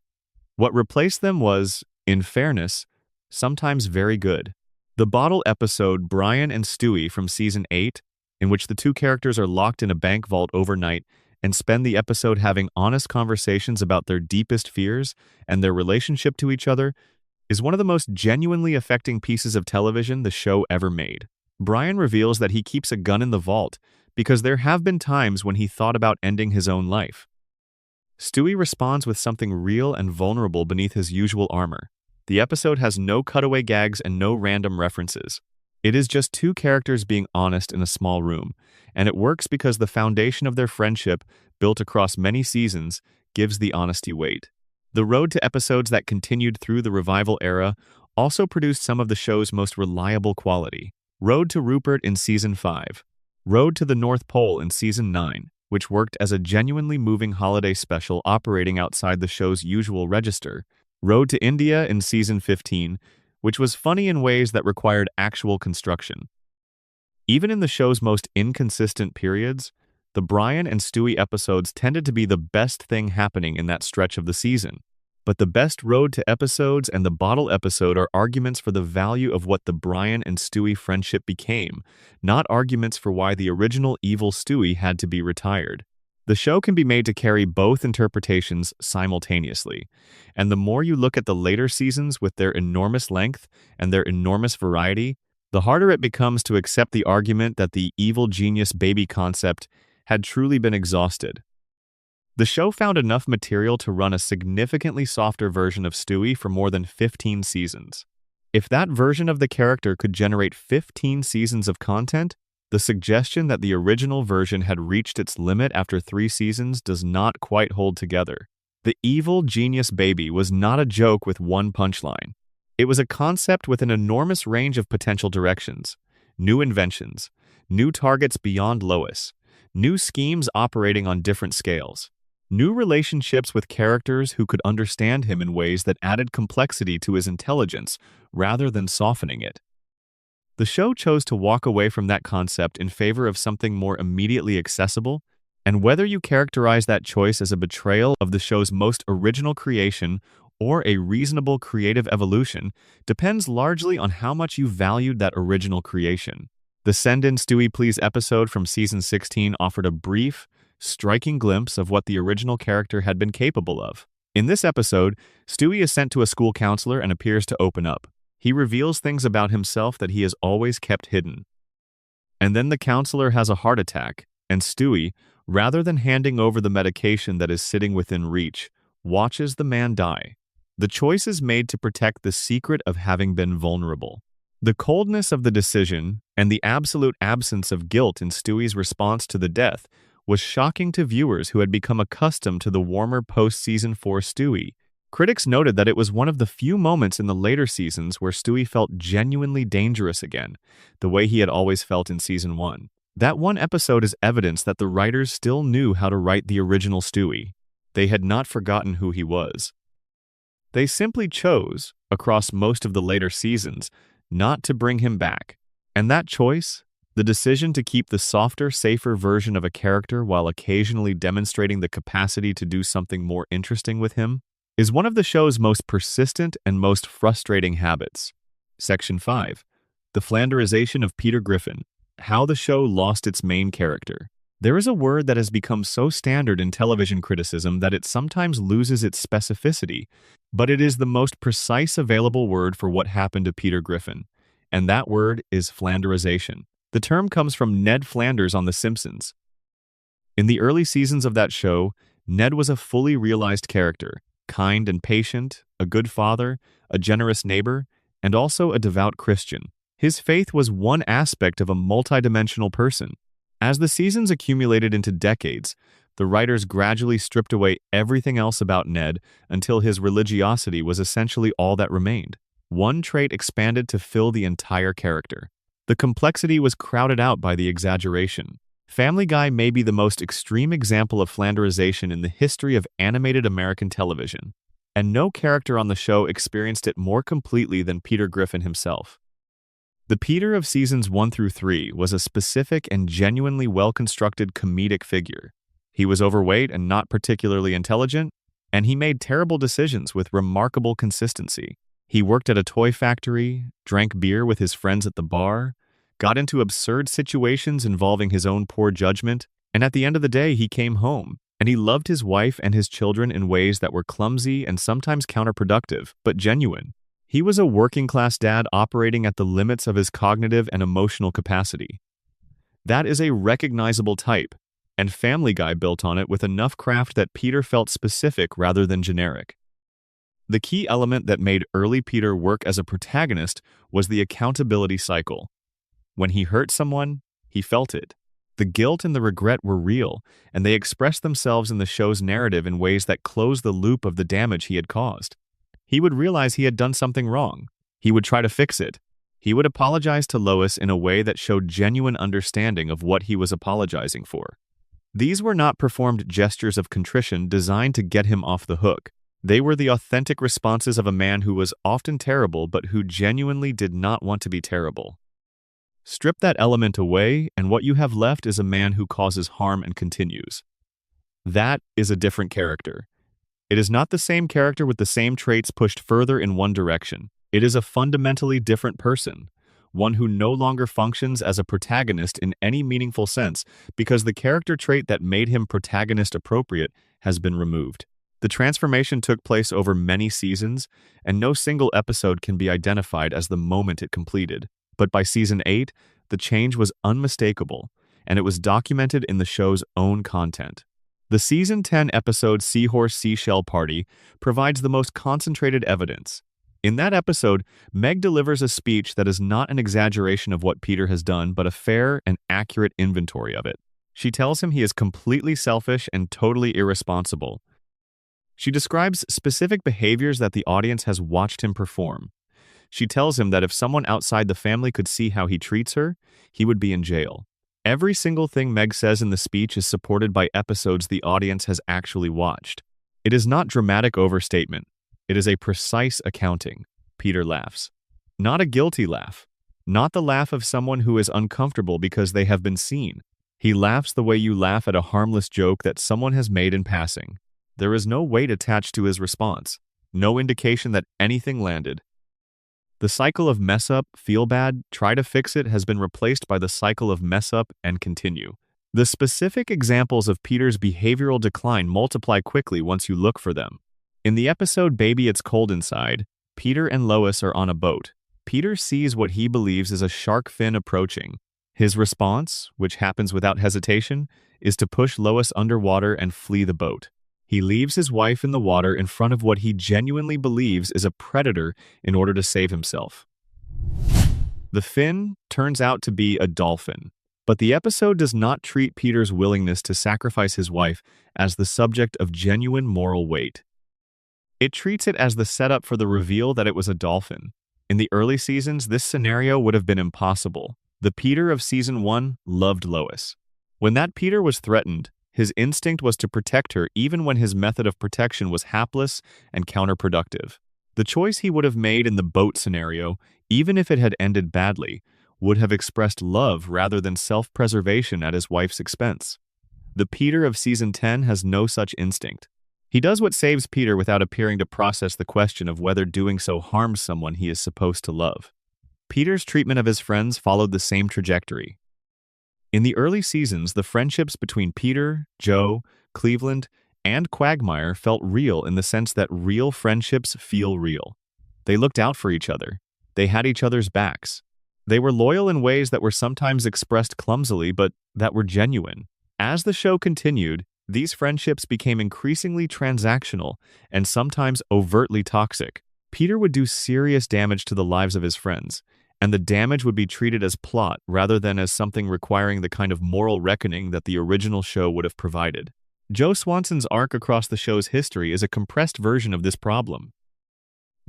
What replaced them was, in fairness, sometimes very good. The bottle episode Brian and Stewie from Season 8, in which the two characters are locked in a bank vault overnight and spend the episode having honest conversations about their deepest fears and their relationship to each other, is one of the most genuinely affecting pieces of television the show ever made. Brian reveals that he keeps a gun in the vault because there have been times when he thought about ending his own life. Stewie responds with something real and vulnerable beneath his usual armor. The episode has no cutaway gags and no random references. It is just two characters being honest in a small room, and it works because the foundation of their friendship, built across many seasons, gives the honesty weight. The road to episodes that continued through the revival era also produced some of the show's most reliable quality. Road to Rupert in Season 5. Road to the North Pole in Season 9, which worked as a genuinely moving holiday special operating outside the show's usual register. Road to India in Season 15, which was funny in ways that required actual construction. Even in the show's most inconsistent periods, the Brian and Stewie episodes tended to be the best thing happening in that stretch of the season. But the best road to episodes and the bottle episode are arguments for the value of what the Brian and Stewie friendship became, not arguments for why the original evil Stewie had to be retired. The show can be made to carry both interpretations simultaneously, and the more you look at the later seasons with their enormous length and their enormous variety, the harder it becomes to accept the argument that the evil genius baby concept had truly been exhausted. The show found enough material to run a significantly softer version of Stewie for more than 15 seasons. If that version of the character could generate 15 seasons of content, the suggestion that the original version had reached its limit after 3 seasons does not quite hold together. The evil genius baby was not a joke with one punchline. It was a concept with an enormous range of potential directions, new inventions, new targets beyond Lois, new schemes operating on different scales, new relationships with characters who could understand him in ways that added complexity to his intelligence rather than softening it. The show chose to walk away from that concept in favor of something more immediately accessible, and whether you characterize that choice as a betrayal of the show's most original creation or a reasonable creative evolution depends largely on how much you valued that original creation. The Send In Stewie Please episode from Season 16 offered a brief, striking glimpse of what the original character had been capable of. In this episode, Stewie is sent to a school counselor and appears to open up. He reveals things about himself that he has always kept hidden. And then the counselor has a heart attack, and Stewie, rather than handing over the medication that is sitting within reach, watches the man die. The choice is made to protect the secret of having been vulnerable. The coldness of the decision and the absolute absence of guilt in Stewie's response to the death was shocking to viewers who had become accustomed to the warmer post-season 4 Stewie. Critics noted that it was one of the few moments in the later seasons where Stewie felt genuinely dangerous again, the way he had always felt in season 1. That one episode is evidence that the writers still knew how to write the original Stewie. They had not forgotten who he was. They simply chose, across most of the later seasons, not to bring him back. And that choice, the decision to keep the softer, safer version of a character while occasionally demonstrating the capacity to do something more interesting with him, is one of the show's most persistent and most frustrating habits. Section 5. The Flanderization of Peter Griffin. How the show lost its main character. There is a word that has become so standard in television criticism that it sometimes loses its specificity, but it is the most precise available word for what happened to Peter Griffin, and that word is Flanderization. The term comes from Ned Flanders on The Simpsons. In the early seasons of that show, Ned was a fully realized character, kind and patient, a good father, a generous neighbor, and also a devout Christian. His faith was one aspect of a multidimensional person. As the seasons accumulated into decades, the writers gradually stripped away everything else about Ned until his religiosity was essentially all that remained. One trait expanded to fill the entire character. The complexity was crowded out by the exaggeration. Family Guy may be the most extreme example of Flanderization in the history of animated American television, and no character on the show experienced it more completely than Peter Griffin himself. The Peter of seasons 1 through 3 was a specific and genuinely well-constructed comedic figure. He was overweight and not particularly intelligent, and he made terrible decisions with remarkable consistency. He worked at a toy factory, drank beer with his friends at the bar, got into absurd situations involving his own poor judgment, and at the end of the day he came home, and he loved his wife and his children in ways that were clumsy and sometimes counterproductive, but genuine. He was a working-class dad operating at the limits of his cognitive and emotional capacity. That is a recognizable type, and Family Guy built on it with enough craft that Peter felt specific rather than generic. The key element that made early Peter work as a protagonist was the accountability cycle. When he hurt someone, he felt it. The guilt and the regret were real, and they expressed themselves in the show's narrative in ways that closed the loop of the damage he had caused. He would realize he had done something wrong. He would try to fix it. He would apologize to Lois in a way that showed genuine understanding of what he was apologizing for. These were not performed gestures of contrition designed to get him off the hook. They were the authentic responses of a man who was often terrible but who genuinely did not want to be terrible. Strip that element away, and what you have left is a man who causes harm and continues. That is a different character. It is not the same character with the same traits pushed further in one direction. It is a fundamentally different person, one who no longer functions as a protagonist in any meaningful sense because the character trait that made him protagonist appropriate has been removed. The transformation took place over many seasons, and no single episode can be identified as the moment it completed. But by season 8, the change was unmistakable, and it was documented in the show's own content. The season 10 episode Seahorse Seashell Party provides the most concentrated evidence. In that episode, Meg delivers a speech that is not an exaggeration of what Peter has done, but a fair and accurate inventory of it. She tells him he is completely selfish and totally irresponsible. She describes specific behaviors that the audience has watched him perform. She tells him that if someone outside the family could see how he treats her, he would be in jail. Every single thing Meg says in the speech is supported by episodes the audience has actually watched. It is not dramatic overstatement. It is a precise accounting. Peter laughs. Not a guilty laugh. Not the laugh of someone who is uncomfortable because they have been seen. He laughs the way you laugh at a harmless joke that someone has made in passing. There is no weight attached to his response. No indication that anything landed. The cycle of mess up, feel bad, try to fix it has been replaced by the cycle of mess up and continue. The specific examples of Peter's behavioral decline multiply quickly once you look for them. In the episode Baby It's Cold Inside, Peter and Lois are on a boat. Peter sees what he believes is a shark fin approaching. His response, which happens without hesitation, is to push Lois underwater and flee the boat. He leaves his wife in the water in front of what he genuinely believes is a predator in order to save himself. The fin turns out to be a dolphin, but the episode does not treat Peter's willingness to sacrifice his wife as the subject of genuine moral weight. It treats it as the setup for the reveal that it was a dolphin. In the early seasons, this scenario would have been impossible. The Peter of Season 1 loved Lois. When that Peter was threatened, his instinct was to protect her even when his method of protection was hapless and counterproductive. The choice he would have made in the boat scenario, even if it had ended badly, would have expressed love rather than self-preservation at his wife's expense. The Peter of Season 10 has no such instinct. He does what saves Peter without appearing to process the question of whether doing so harms someone he is supposed to love. Peter's treatment of his friends followed the same trajectory. In the early seasons, the friendships between Peter, Joe, Cleveland, and Quagmire felt real in the sense that real friendships feel real. They looked out for each other. They had each other's backs. They were loyal in ways that were sometimes expressed clumsily, but that were genuine. As the show continued, these friendships became increasingly transactional and sometimes overtly toxic. Peter would do serious damage to the lives of his friends, and the damage would be treated as plot rather than as something requiring the kind of moral reckoning that the original show would have provided. Joe Swanson's arc across the show's history is a compressed version of this problem.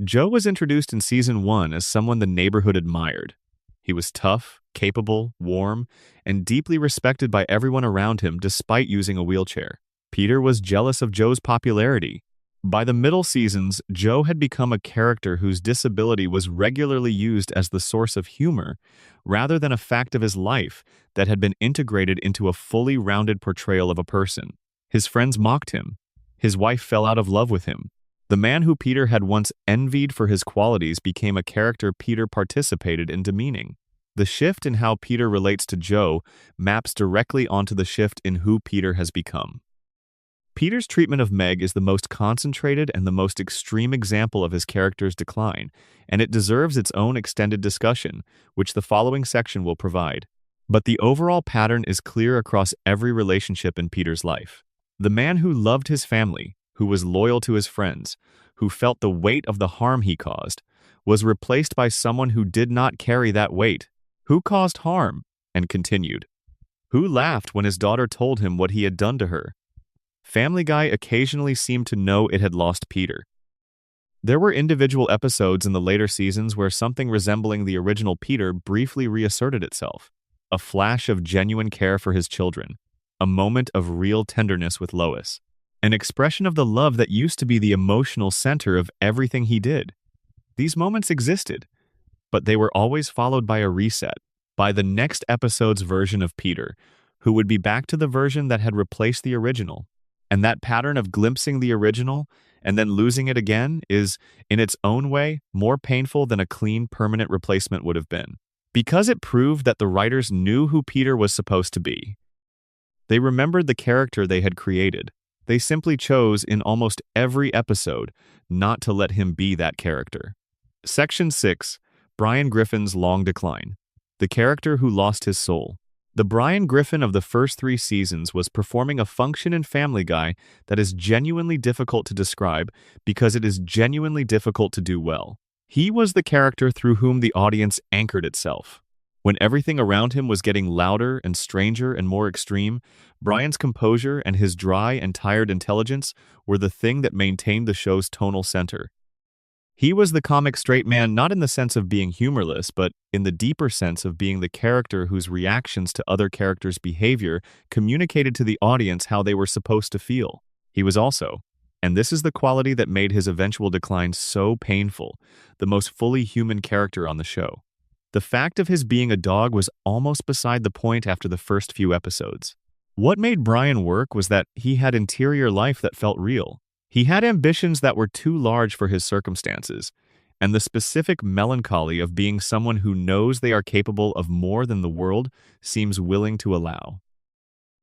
Joe was introduced in Season 1 as someone the neighborhood admired. He was tough, capable, warm, and deeply respected by everyone around him despite using a wheelchair. Peter was jealous of Joe's popularity. By the middle seasons, Joe had become a character whose disability was regularly used as the source of humor, rather than a fact of his life that had been integrated into a fully rounded portrayal of a person. His friends mocked him. His wife fell out of love with him. The man who Peter had once envied for his qualities became a character Peter participated in demeaning. The shift in how Peter relates to Joe maps directly onto the shift in who Peter has become. Peter's treatment of Meg is the most concentrated and the most extreme example of his character's decline, and it deserves its own extended discussion, which the following section will provide. But the overall pattern is clear across every relationship in Peter's life. The man who loved his family, who was loyal to his friends, who felt the weight of the harm he caused, was replaced by someone who did not carry that weight, who caused harm, and continued, who laughed when his daughter told him what he had done to her. Family Guy occasionally seemed to know it had lost Peter. There were individual episodes in the later seasons where something resembling the original Peter briefly reasserted itself. A flash of genuine care for his children. A moment of real tenderness with Lois. An expression of the love that used to be the emotional center of everything he did. These moments existed, but they were always followed by a reset, by the next episode's version of Peter, who would be back to the version that had replaced the original. And that pattern of glimpsing the original and then losing it again is, in its own way, more painful than a clean, permanent replacement would have been. Because it proved that the writers knew who Peter was supposed to be. They remembered the character they had created. They simply chose, in almost every episode, not to let him be that character. Section 6. Brian Griffin's Long Decline. The character who lost his soul. The Brian Griffin of the first 3 seasons was performing a function in Family Guy that is genuinely difficult to describe because it is genuinely difficult to do well. He was the character through whom the audience anchored itself. When everything around him was getting louder and stranger and more extreme, Brian's composure and his dry and tired intelligence were the thing that maintained the show's tonal center. He was the comic straight man not in the sense of being humorless, but in the deeper sense of being the character whose reactions to other characters' behavior communicated to the audience how they were supposed to feel. He was also, and this is the quality that made his eventual decline so painful, the most fully human character on the show. The fact of his being a dog was almost beside the point after the first few episodes. What made Brian work was that he had interior life that felt real. He had ambitions that were too large for his circumstances, and the specific melancholy of being someone who knows they are capable of more than the world seems willing to allow.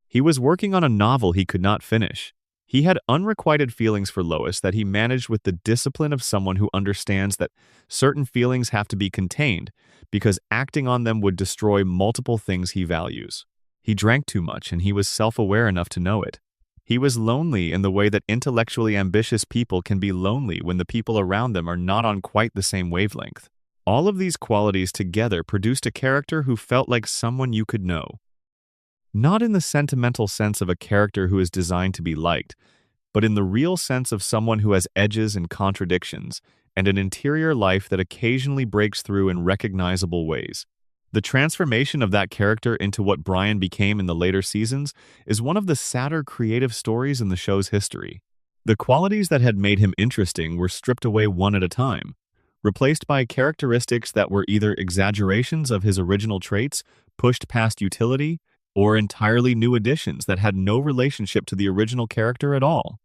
He was working on a novel he could not finish. He had unrequited feelings for Lois that he managed with the discipline of someone who understands that certain feelings have to be contained because acting on them would destroy multiple things he values. He drank too much and he was self-aware enough to know it. He was lonely in the way that intellectually ambitious people can be lonely when the people around them are not on quite the same wavelength. All of these qualities together produced a character who felt like someone you could know. Not in the sentimental sense of a character who is designed to be liked, but in the real sense of someone who has edges and contradictions, and an interior life that occasionally breaks through in recognizable ways. The transformation of that character into what Brian became in the later seasons is one of the sadder creative stories in the show's history. The qualities that had made him interesting were stripped away one at a time, replaced by characteristics that were either exaggerations of his original traits, pushed past utility, or entirely new additions that had no relationship to the original character at all.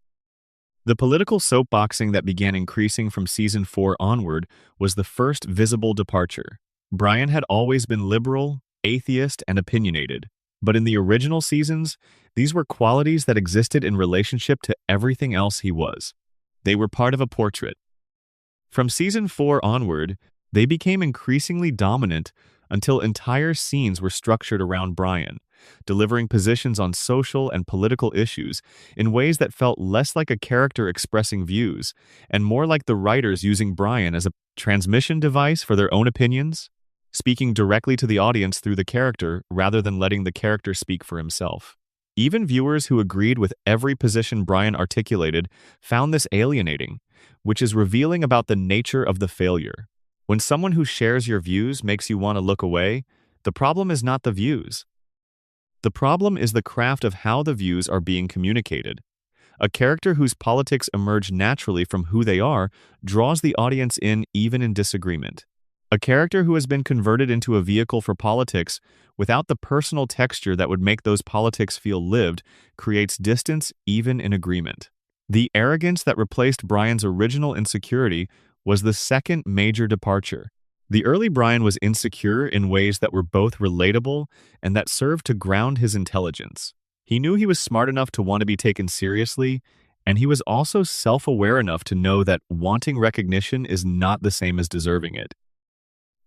The political soapboxing that began increasing from season 4 onward was the first visible departure. Brian had always been liberal, atheist, and opinionated, but in the original seasons, these were qualities that existed in relationship to everything else he was. They were part of a portrait. From season 4 onward, they became increasingly dominant until entire scenes were structured around Brian, delivering positions on social and political issues in ways that felt less like a character expressing views and more like the writers using Brian as a transmission device for their own opinions, speaking directly to the audience through the character rather than letting the character speak for himself. Even viewers who agreed with every position Brian articulated found this alienating, which is revealing about the nature of the failure. When someone who shares your views makes you want to look away, the problem is not the views. The problem is the craft of how the views are being communicated. A character whose politics emerge naturally from who they are draws the audience in even in disagreement. A character who has been converted into a vehicle for politics without the personal texture that would make those politics feel lived creates distance even in agreement. The arrogance that replaced Brian's original insecurity was the second major departure. The early Brian was insecure in ways that were both relatable and that served to ground his intelligence. He knew he was smart enough to want to be taken seriously, and he was also self-aware enough to know that wanting recognition is not the same as deserving it.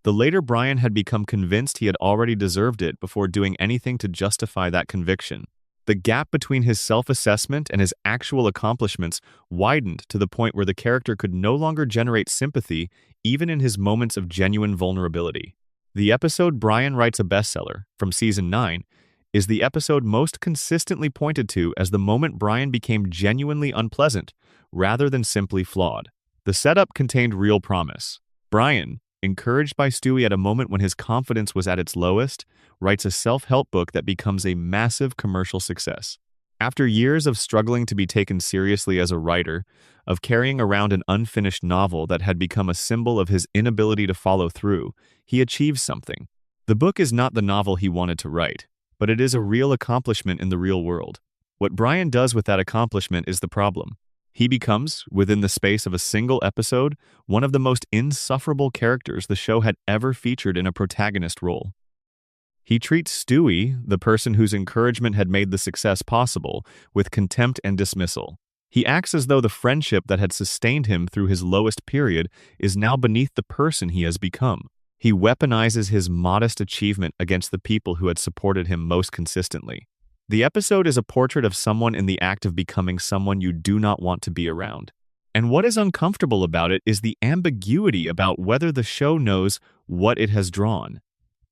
The later Brian had become convinced he had already deserved it before doing anything to justify that conviction. The gap between his self-assessment and his actual accomplishments widened to the point where the character could no longer generate sympathy even in his moments of genuine vulnerability. The episode Brian Writes a Bestseller, from season 9, is the episode most consistently pointed to as the moment Brian became genuinely unpleasant, rather than simply flawed. The setup contained real promise. Brian, encouraged by Stewie at a moment when his confidence was at its lowest, writes a self-help book that becomes a massive commercial success. After years of struggling to be taken seriously as a writer, of carrying around an unfinished novel that had become a symbol of his inability to follow through, he achieves something. The book is not the novel he wanted to write, but it is a real accomplishment in the real world. What Brian does with that accomplishment is the problem. He becomes, within the space of a single episode, one of the most insufferable characters the show had ever featured in a protagonist role. He treats Stewie, the person whose encouragement had made the success possible, with contempt and dismissal. He acts as though the friendship that had sustained him through his lowest period is now beneath the person he has become. He weaponizes his modest achievement against the people who had supported him most consistently. The episode is a portrait of someone in the act of becoming someone you do not want to be around. And what is uncomfortable about it is the ambiguity about whether the show knows what it has drawn.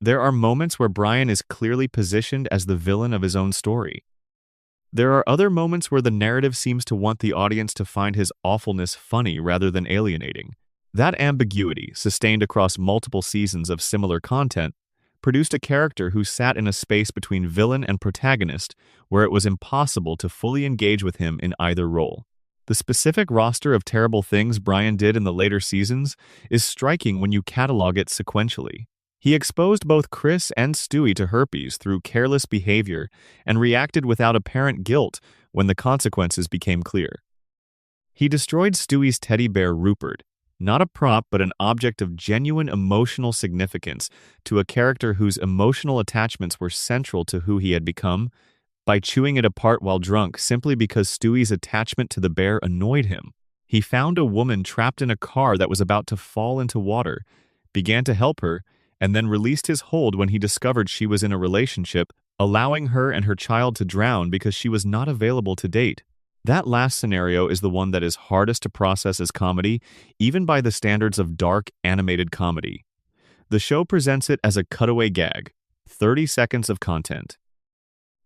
There are moments where Brian is clearly positioned as the villain of his own story. There are other moments where the narrative seems to want the audience to find his awfulness funny rather than alienating. That ambiguity, sustained across multiple seasons of similar content, produced a character who sat in a space between villain and protagonist where it was impossible to fully engage with him in either role. The specific roster of terrible things Brian did in the later seasons is striking when you catalog it sequentially. He exposed both Chris and Stewie to herpes through careless behavior and reacted without apparent guilt when the consequences became clear. He destroyed Stewie's teddy bear Rupert, not a prop but an object of genuine emotional significance to a character whose emotional attachments were central to who he had become, by chewing it apart while drunk simply because Stewie's attachment to the bear annoyed him. He found a woman trapped in a car that was about to fall into water, began to help her, and then released his hold when he discovered she was in a relationship allowing her and her child to drown because she was not available to date. That last scenario is the one that is hardest to process as comedy, even by the standards of dark, animated comedy. The show presents it as a cutaway gag, 30 seconds of content.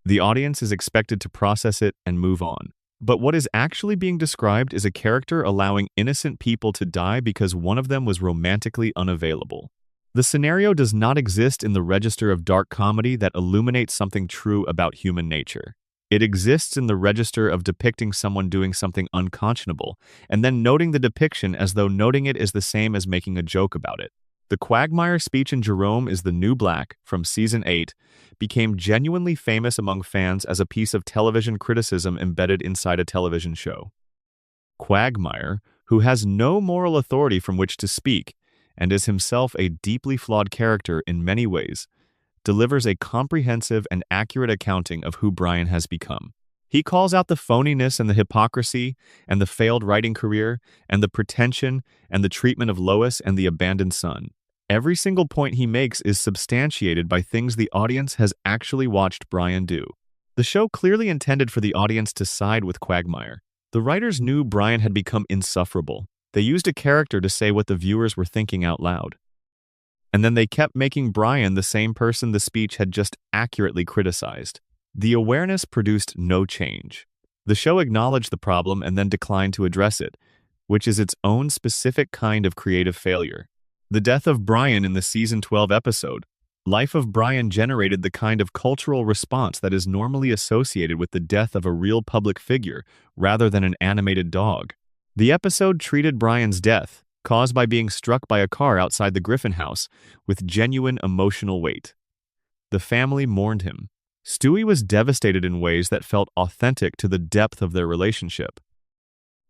The audience is expected to process it and move on. But what is actually being described is a character allowing innocent people to die because one of them was romantically unavailable. The scenario does not exist in the register of dark comedy that illuminates something true about human nature. It exists in the register of depicting someone doing something unconscionable, and then noting the depiction as though noting it is the same as making a joke about it. The Quagmire speech in Jerome is the New Black, from Season 8, became genuinely famous among fans as a piece of television criticism embedded inside a television show. Quagmire, who has no moral authority from which to speak, and is himself a deeply flawed character in many ways, delivers a comprehensive and accurate accounting of who Brian has become. He calls out the phoniness and the hypocrisy and the failed writing career and the pretension and the treatment of Lois and the abandoned son. Every single point he makes is substantiated by things the audience has actually watched Brian do. The show clearly intended for the audience to side with Quagmire. The writers knew Brian had become insufferable. They used a character to say what the viewers were thinking out loud. And then they kept making Brian the same person the speech had just accurately criticized. The awareness produced no change. The show acknowledged the problem and then declined to address it, which is its own specific kind of creative failure. The death of Brian in the Season 12 episode, Life of Brian, generated the kind of cultural response that is normally associated with the death of a real public figure rather than an animated dog. The episode treated Brian's death, caused by being struck by a car outside the Griffin house, with genuine emotional weight. The family mourned him. Stewie was devastated in ways that felt authentic to the depth of their relationship.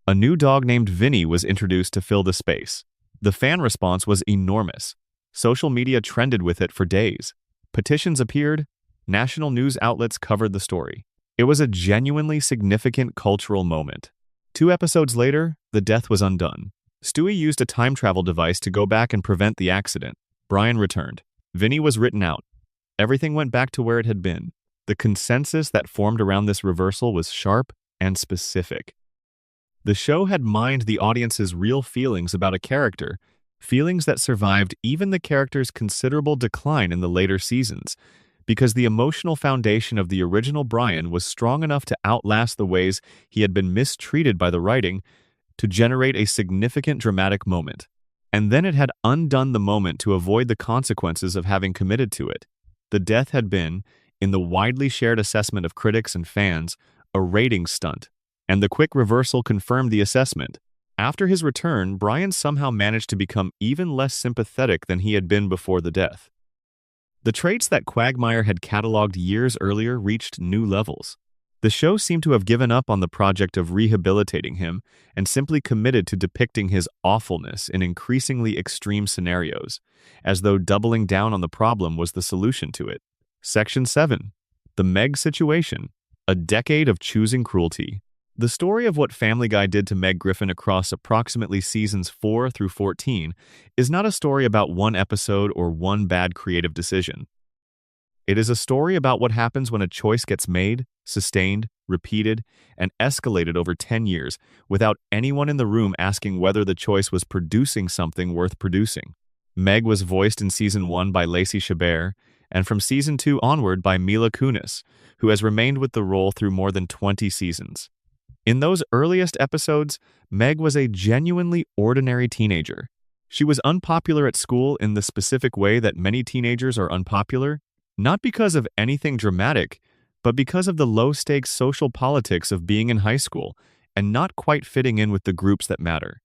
A new dog named Vinny was introduced to fill the space. The fan response was enormous. Social media trended with it for days. Petitions appeared. National news outlets covered the story. It was a genuinely significant cultural moment. 2 episodes later, the death was undone. Stewie used a time travel device to go back and prevent the accident. Brian returned. Vinny was written out. Everything went back to where it had been. The consensus that formed around this reversal was sharp and specific. The show had mined the audience's real feelings about a character, feelings that survived even the character's considerable decline in the later seasons, because the emotional foundation of the original Brian was strong enough to outlast the ways he had been mistreated by the writing to generate a significant dramatic moment. And then it had undone the moment to avoid the consequences of having committed to it. The death had been, in the widely shared assessment of critics and fans, a ratings stunt, and the quick reversal confirmed the assessment. After his return, Brian somehow managed to become even less sympathetic than he had been before the death. The traits that Quagmire had cataloged years earlier reached new levels. The show seemed to have given up on the project of rehabilitating him and simply committed to depicting his awfulness in increasingly extreme scenarios, as though doubling down on the problem was the solution to it. Section 7. The Meg Situation. A Decade of Choosing Cruelty. The story of what Family Guy did to Meg Griffin across approximately seasons 4 through 14 is not a story about one episode or one bad creative decision. It is a story about what happens when a choice gets made, sustained, repeated, and escalated over 10 years without anyone in the room asking whether the choice was producing something worth producing. Meg was voiced in Season 1 by Lacey Chabert, and from Season 2 onward by Mila Kunis, who has remained with the role through more than 20 seasons. In those earliest episodes, Meg was a genuinely ordinary teenager. She was unpopular at school in the specific way that many teenagers are unpopular, not because of anything dramatic, but because of the low-stakes social politics of being in high school and not quite fitting in with the groups that matter.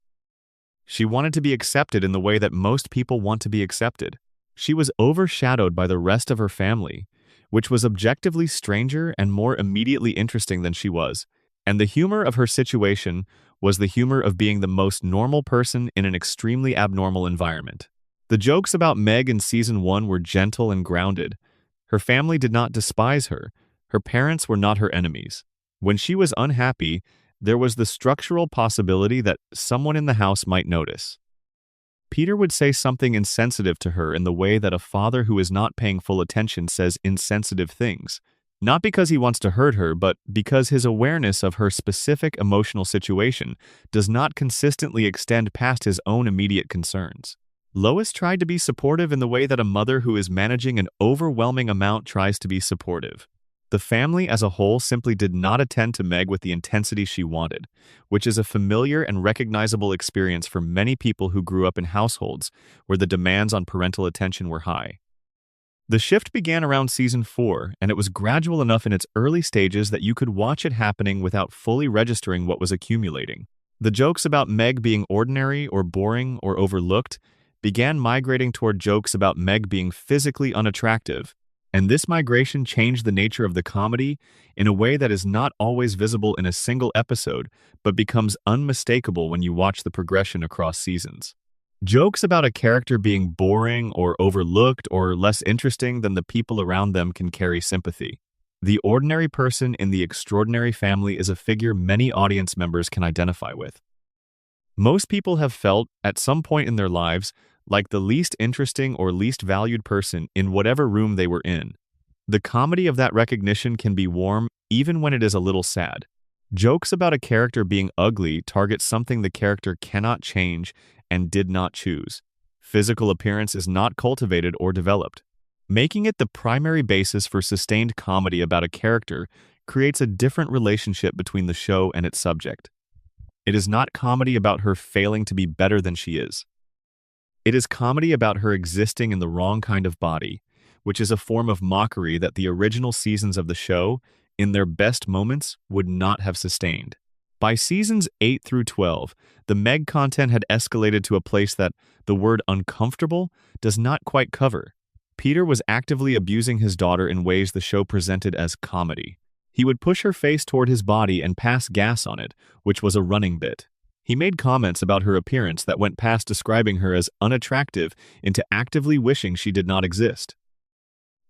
She wanted to be accepted in the way that most people want to be accepted. She was overshadowed by the rest of her family, which was objectively stranger and more immediately interesting than she was. And the humor of her situation was the humor of being the most normal person in an extremely abnormal environment. The jokes about Meg in Season 1 were gentle and grounded. Her family did not despise her. Her parents were not her enemies. When she was unhappy, there was the structural possibility that someone in the house might notice. Peter would say something insensitive to her in the way that a father who is not paying full attention says insensitive things. Not because he wants to hurt her, but because his awareness of her specific emotional situation does not consistently extend past his own immediate concerns. Lois tried to be supportive in the way that a mother who is managing an overwhelming amount tries to be supportive. The family as a whole simply did not attend to Meg with the intensity she wanted, which is a familiar and recognizable experience for many people who grew up in households where the demands on parental attention were high. The shift began around season 4, and it was gradual enough in its early stages that you could watch it happening without fully registering what was accumulating. The jokes about Meg being ordinary or boring or overlooked began migrating toward jokes about Meg being physically unattractive, and this migration changed the nature of the comedy in a way that is not always visible in a single episode, but becomes unmistakable when you watch the progression across seasons. Jokes about a character being boring or overlooked or less interesting than the people around them can carry sympathy. The ordinary person in the extraordinary family is a figure many audience members can identify with. Most people have felt, at some point in their lives, like the least interesting or least valued person in whatever room they were in. The comedy of that recognition can be warm even when it is a little sad. Jokes about a character being ugly target something the character cannot change and did not choose. Physical appearance is not cultivated or developed. Making it the primary basis for sustained comedy about a character creates a different relationship between the show and its subject. It is not comedy about her failing to be better than she is. It is comedy about her existing in the wrong kind of body, which is a form of mockery that the original seasons of the show, in their best moments, would not have sustained. By seasons 8 through 12, the Meg content had escalated to a place that the word uncomfortable does not quite cover. Peter was actively abusing his daughter in ways the show presented as comedy. He would push her face toward his body and pass gas on it, which was a running bit. He made comments about her appearance that went past describing her as unattractive into actively wishing she did not exist.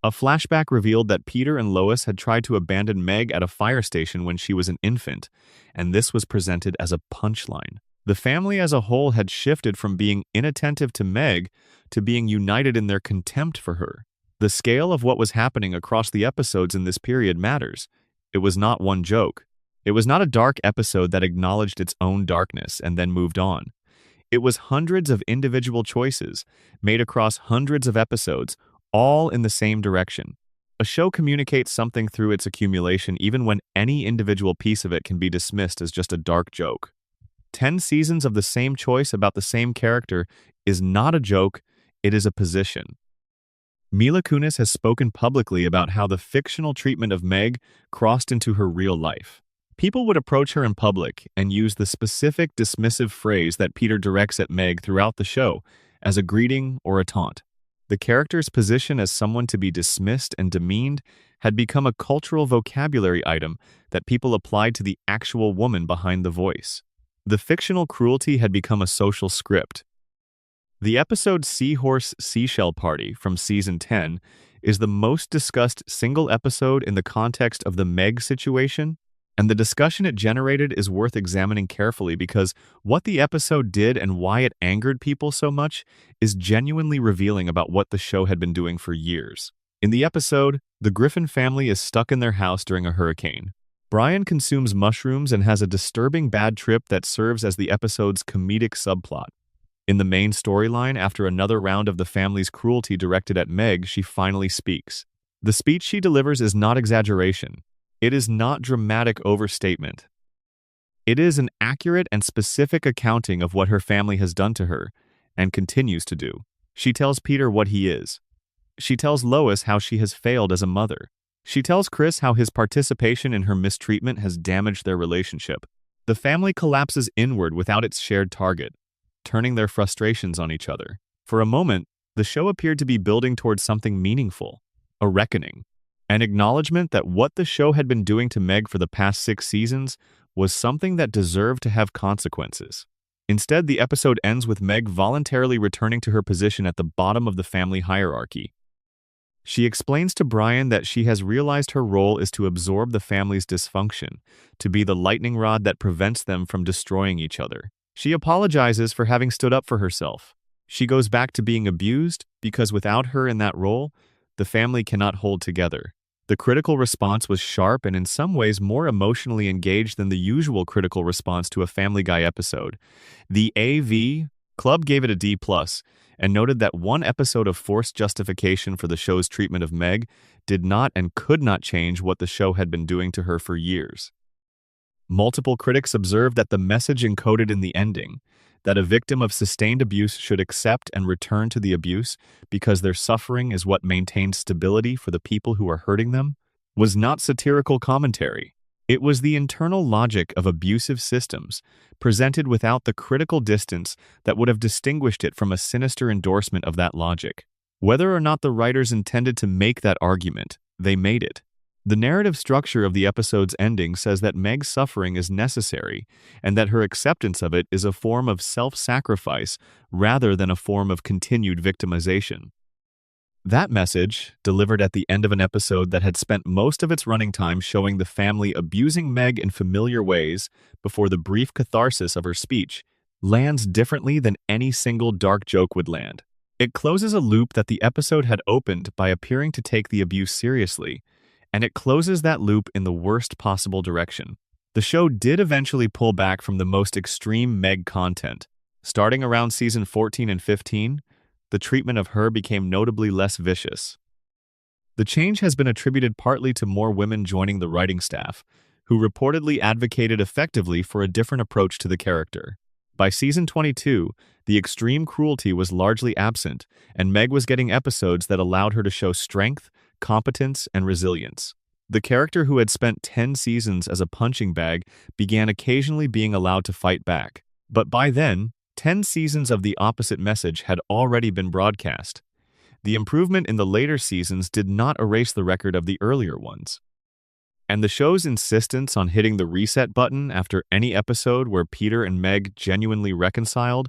A flashback revealed that Peter and Lois had tried to abandon Meg at a fire station when she was an infant, and this was presented as a punchline. The family as a whole had shifted from being inattentive to Meg to being united in their contempt for her. The scale of what was happening across the episodes in this period matters. It was not one joke. It was not a dark episode that acknowledged its own darkness and then moved on. It was hundreds of individual choices made across hundreds of episodes, all in the same direction. A show communicates something through its accumulation even when any individual piece of it can be dismissed as just a dark joke. 10 seasons of the same choice about the same character is not a joke, it is a position. Mila Kunis has spoken publicly about how the fictional treatment of Meg crossed into her real life. People would approach her in public and use the specific dismissive phrase that Peter directs at Meg throughout the show as a greeting or a taunt. The character's position as someone to be dismissed and demeaned had become a cultural vocabulary item that people applied to the actual woman behind the voice. The fictional cruelty had become a social script. The episode Seahorse Seashell Party from season 10 is the most discussed single episode in the context of the Meg situation, and the discussion it generated is worth examining carefully because what the episode did and why it angered people so much is genuinely revealing about what the show had been doing for years. In the episode, the Griffin family is stuck in their house during a hurricane. Brian consumes mushrooms and has a disturbing bad trip that serves as the episode's comedic subplot. In the main storyline, after another round of the family's cruelty directed at Meg, she finally speaks. The speech she delivers is not exaggeration. It is not dramatic overstatement. It is an accurate and specific accounting of what her family has done to her and continues to do. She tells Peter what he is. She tells Lois how she has failed as a mother. She tells Chris how his participation in her mistreatment has damaged their relationship. The family collapses inward without its shared target, turning their frustrations on each other. For a moment, the show appeared to be building towards something meaningful, a reckoning, an acknowledgement that what the show had been doing to Meg for the past 6 seasons was something that deserved to have consequences. Instead, the episode ends with Meg voluntarily returning to her position at the bottom of the family hierarchy. She explains to Brian that she has realized her role is to absorb the family's dysfunction, to be the lightning rod that prevents them from destroying each other. She apologizes for having stood up for herself. She goes back to being abused because without her in that role, the family cannot hold together. The critical response was sharp and in some ways more emotionally engaged than the usual critical response to a Family Guy episode. The AV Club gave it a D+, and noted that one episode of forced justification for the show's treatment of Meg did not and could not change what the show had been doing to her for years. Multiple critics observed that the message encoded in the ending, that a victim of sustained abuse should accept and return to the abuse because their suffering is what maintains stability for the people who are hurting them, was not satirical commentary. It was the internal logic of abusive systems, presented without the critical distance that would have distinguished it from a sinister endorsement of that logic. Whether or not the writers intended to make that argument, they made it. The narrative structure of the episode's ending says that Meg's suffering is necessary and that her acceptance of it is a form of self-sacrifice rather than a form of continued victimization. That message, delivered at the end of an episode that had spent most of its running time showing the family abusing Meg in familiar ways before the brief catharsis of her speech, lands differently than any single dark joke would land. It closes a loop that the episode had opened by appearing to take the abuse seriously, and it closes that loop in the worst possible direction. The show did eventually pull back from the most extreme Meg content. Starting around season 14 and 15, the treatment of her became notably less vicious. The change has been attributed partly to more women joining the writing staff, who reportedly advocated effectively for a different approach to the character. By season 22, the extreme cruelty was largely absent, and Meg was getting episodes that allowed her to show strength, competence, and resilience. The character who had spent 10 seasons as a punching bag began occasionally being allowed to fight back. But by then, 10 seasons of the opposite message had already been broadcast. The improvement in the later seasons did not erase the record of the earlier ones. And the show's insistence on hitting the reset button after any episode where Peter and Meg genuinely reconciled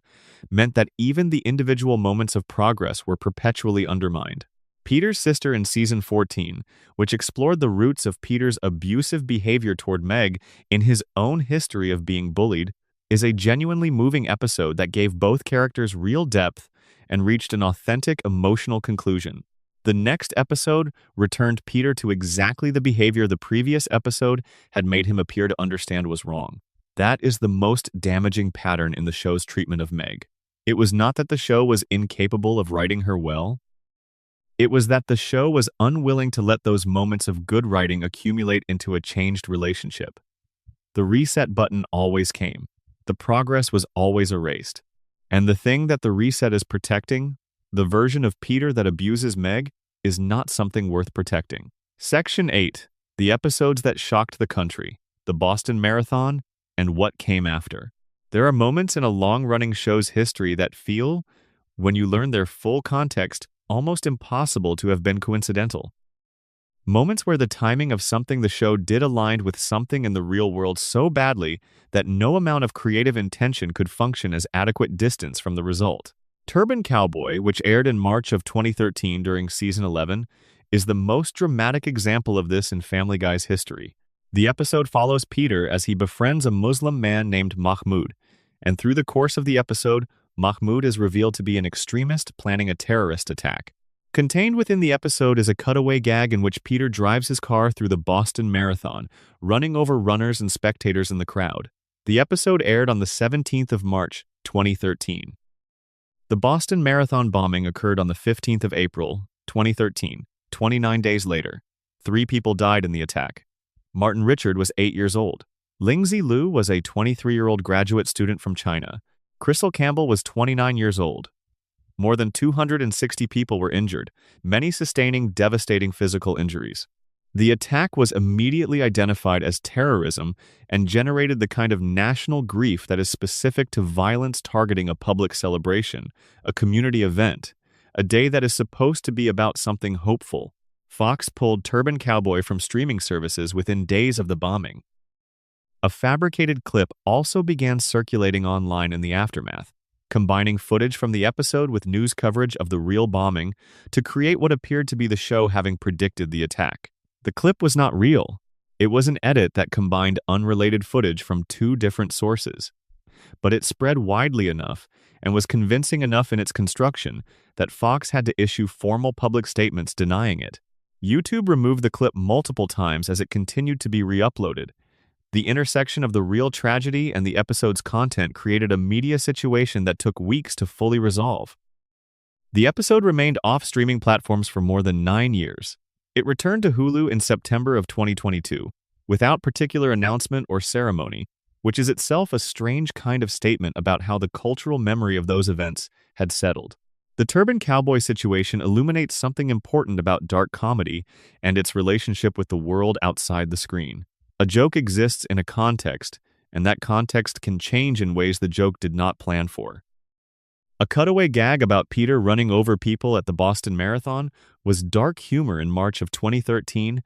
meant that even the individual moments of progress were perpetually undermined. Peter's Sister in season 14, which explored the roots of Peter's abusive behavior toward Meg in his own history of being bullied, is a genuinely moving episode that gave both characters real depth and reached an authentic emotional conclusion. The next episode returned Peter to exactly the behavior the previous episode had made him appear to understand was wrong. That is the most damaging pattern in the show's treatment of Meg. It was not that the show was incapable of writing her well. It was that the show was unwilling to let those moments of good writing accumulate into a changed relationship. The reset button always came. The progress was always erased. And the thing that the reset is protecting, the version of Peter that abuses Meg, is not something worth protecting. Section 8. The episodes that shocked the country, the Boston Marathon, and what came after. There are moments in a long-running show's history that feel, when you learn their full context, almost impossible to have been coincidental. Moments where the timing of something the show did aligned with something in the real world so badly that no amount of creative intention could function as adequate distance from the result. Turban Cowboy, which aired in March of 2013 during season 11, is the most dramatic example of this in Family Guy's history. The episode follows Peter as he befriends a Muslim man named Mahmoud, and through the course of the episode, Mahmoud is revealed to be an extremist planning a terrorist attack. Contained within the episode is a cutaway gag in which Peter drives his car through the Boston Marathon, running over runners and spectators in the crowd. The episode aired on the 17th of March, 2013. The Boston Marathon bombing occurred on the 15th of April, 2013, 29 days later. 3 people died in the attack. Martin Richard was 8 years old. Lingzi Liu was a 23-year-old graduate student from China. Crystal Campbell was 29 years old. More than 260 people were injured, many sustaining devastating physical injuries. The attack was immediately identified as terrorism and generated the kind of national grief that is specific to violence targeting a public celebration, a community event, a day that is supposed to be about something hopeful. Fox pulled Turban Cowboy from streaming services within days of the bombing. A fabricated clip also began circulating online in the aftermath, combining footage from the episode with news coverage of the real bombing to create what appeared to be the show having predicted the attack. The clip was not real. It was an edit that combined unrelated footage from 2 different sources. but it spread widely enough and was convincing enough in its construction that Fox had to issue formal public statements denying it. YouTube removed the clip multiple times as it continued to be re-uploaded. The intersection of the real tragedy and the episode's content created a media situation that took weeks to fully resolve. The episode remained off streaming platforms for more than 9 years. It returned to Hulu in September of 2022, without particular announcement or ceremony, which is itself a strange kind of statement about how the cultural memory of those events had settled. The Turban Cowboy situation illuminates something important about dark comedy and its relationship with the world outside the screen. A joke exists in a context, and that context can change in ways the joke did not plan for. A cutaway gag about Peter running over people at the Boston Marathon was dark humor in March of 2013,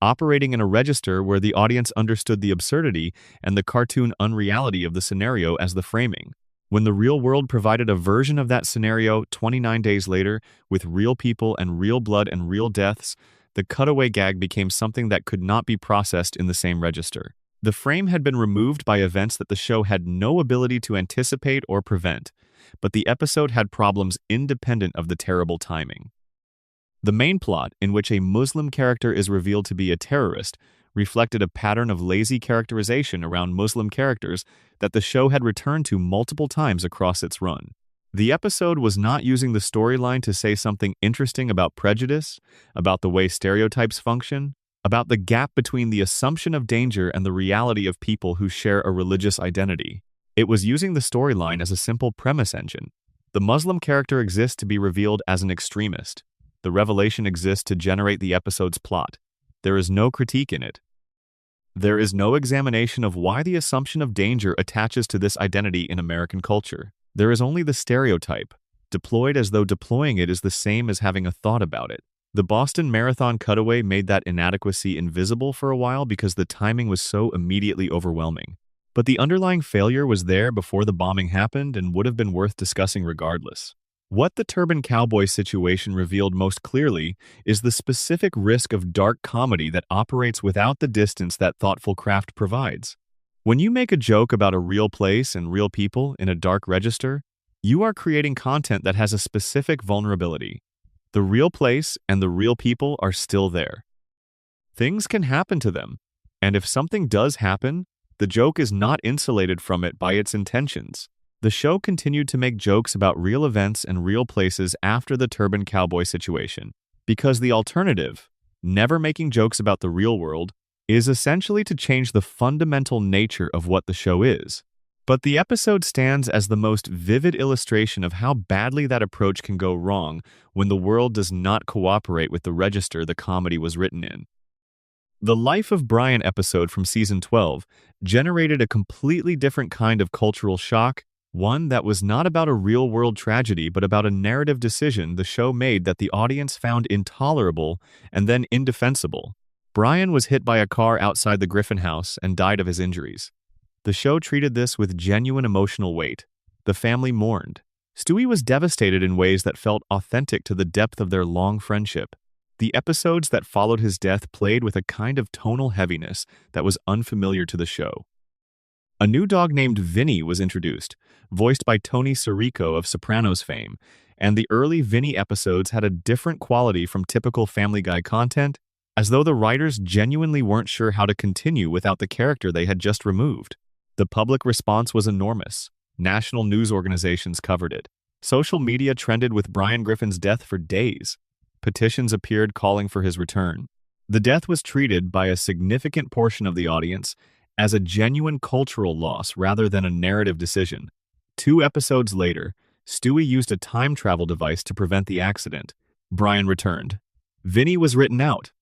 operating in a register where the audience understood the absurdity and the cartoon unreality of the scenario as the framing. When the real world provided a version of that scenario 29 days later, with real people and real blood and real deaths, the cutaway gag became something that could not be processed in the same register. The frame had been removed by events that the show had no ability to anticipate or prevent, but the episode had problems independent of the terrible timing. The main plot, in which a Muslim character is revealed to be a terrorist, reflected a pattern of lazy characterization around Muslim characters that the show had returned to multiple times across its run. The episode was not using the storyline to say something interesting about prejudice, about the way stereotypes function, about the gap between the assumption of danger and the reality of people who share a religious identity. It was using the storyline as a simple premise engine. The Muslim character exists to be revealed as an extremist. The revelation exists to generate the episode's plot. There is no critique in it. There is no examination of why the assumption of danger attaches to this identity in American culture. There is only the stereotype, deployed as though deploying it is the same as having a thought about it. The Boston Marathon cutaway made that inadequacy invisible for a while because the timing was so immediately overwhelming. But the underlying failure was there before the bombing happened and would have been worth discussing regardless. What the Turban Cowboy situation revealed most clearly is the specific risk of dark comedy that operates without the distance that thoughtful craft provides. When you make a joke about a real place and real people in a dark register, you are creating content that has a specific vulnerability. The real place and the real people are still there. Things can happen to them, and if something does happen, the joke is not insulated from it by its intentions. The show continued to make jokes about real events and real places after the Turban Cowboy situation, because the alternative, never making jokes about the real world, is essentially to change the fundamental nature of what the show is. But the episode stands as the most vivid illustration of how badly that approach can go wrong when the world does not cooperate with the register the comedy was written in. The Life of Brian episode from season 12 generated a completely different kind of cultural shock, one that was not about a real-world tragedy but about a narrative decision the show made that the audience found intolerable and then indefensible. Brian was hit by a car outside the Griffin house and died of his injuries. The show treated this with genuine emotional weight. The family mourned. Stewie was devastated in ways that felt authentic to the depth of their long friendship. The episodes that followed his death played with a kind of tonal heaviness that was unfamiliar to the show. A new dog named Vinny was introduced, voiced by Tony Sirico of Sopranos fame, and the early Vinny episodes had a different quality from typical Family Guy content, as though the writers genuinely weren't sure how to continue without the character they had just removed. The public response was enormous. National news organizations covered it. Social media trended with Brian Griffin's death for days. Petitions appeared calling for his return. The death was treated by a significant portion of the audience as a genuine cultural loss rather than a narrative decision. 2 episodes later, Stewie used a time travel device to prevent the accident. Brian returned. Vinny was written out.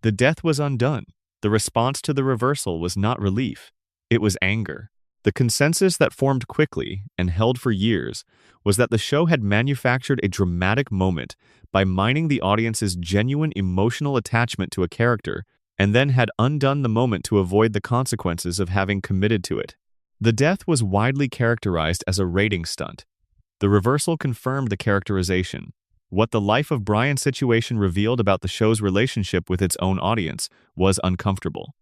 The death was undone. The response to the reversal was not relief. It was anger. The consensus that formed quickly and held for years was that the show had manufactured a dramatic moment by mining the audience's genuine emotional attachment to a character and then had undone the moment to avoid the consequences of having committed to it. The death was widely characterized as a rating stunt. The reversal confirmed the characterization. What the Life of Brian situation revealed about the show's relationship with its own audience was uncomfortable.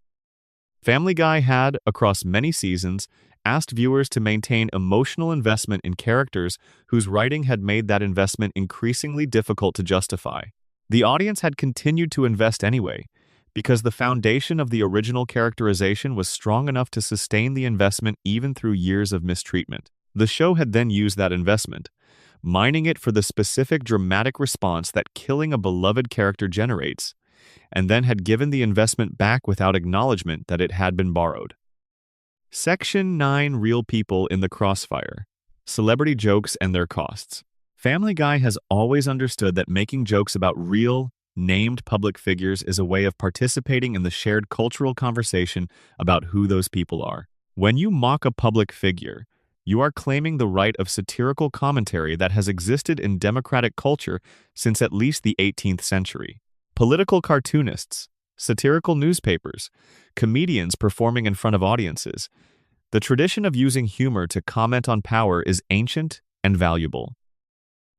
Family Guy had, across many seasons, asked viewers to maintain emotional investment in characters whose writing had made that investment increasingly difficult to justify. The audience had continued to invest anyway, because the foundation of the original characterization was strong enough to sustain the investment even through years of mistreatment. The show had then used that investment, mining it for the specific dramatic response that killing a beloved character generates, and then had given the investment back without acknowledgement that it had been borrowed. Section 9: Real People in the Crossfire. Celebrity jokes and their costs. Family Guy has always understood that making jokes about real, named public figures is a way of participating in the shared cultural conversation about who those people are. When you mock a public figure, you are claiming the right of satirical commentary that has existed in democratic culture since at least the 18th century. Political cartoonists, satirical newspapers, comedians performing in front of audiences. The tradition of using humor to comment on power is ancient and valuable.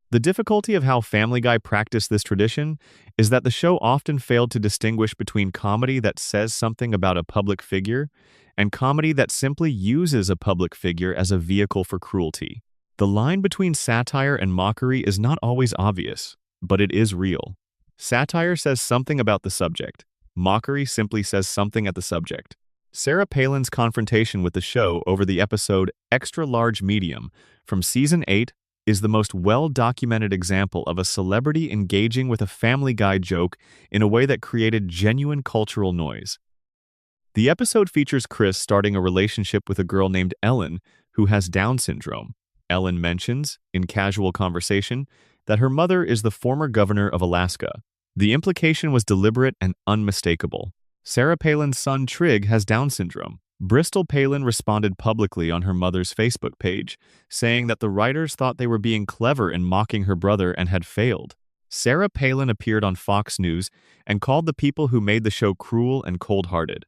The difficulty of how Family Guy practiced this tradition is that the show often failed to distinguish between comedy that says something about a public figure and comedy that simply uses a public figure as a vehicle for cruelty. The line between satire and mockery is not always obvious, but it is real. Satire says something about the subject. Mockery simply says something at the subject. Sarah Palin's confrontation with the show over the episode Extra Large Medium from Season 8 is the most well-documented example of a celebrity engaging with a Family Guy joke in a way that created genuine cultural noise. The episode features Chris starting a relationship with a girl named Ellen who has Down syndrome. Ellen mentions, in casual conversation, that her mother is the former governor of Alaska. The implication was deliberate and unmistakable. Sarah Palin's son Trig has Down syndrome. Bristol Palin responded publicly on her mother's Facebook page, saying that the writers thought they were being clever in mocking her brother and had failed. Sarah Palin appeared on Fox News and called the people who made the show cruel and cold-hearted.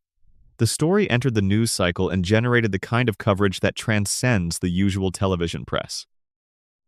The story entered the news cycle and generated the kind of coverage that transcends the usual television press.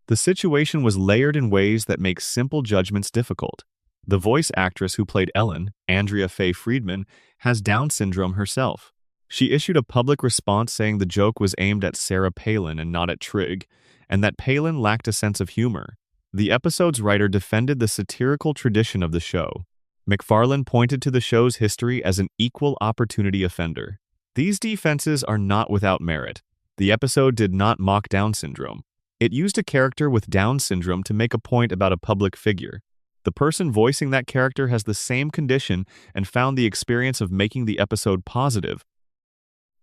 The situation was layered in ways that make simple judgments difficult. The voice actress who played Ellen, Andrea Faye Friedman, has Down syndrome herself. She issued a public response saying the joke was aimed at Sarah Palin and not at Trig, and that Palin lacked a sense of humor. The episode's writer defended the satirical tradition of the show. McFarlane pointed to the show's history as an equal opportunity offender. These defenses are not without merit. The episode did not mock Down syndrome. It used a character with Down syndrome to make a point about a public figure. The person voicing that character has the same condition and found the experience of making the episode positive.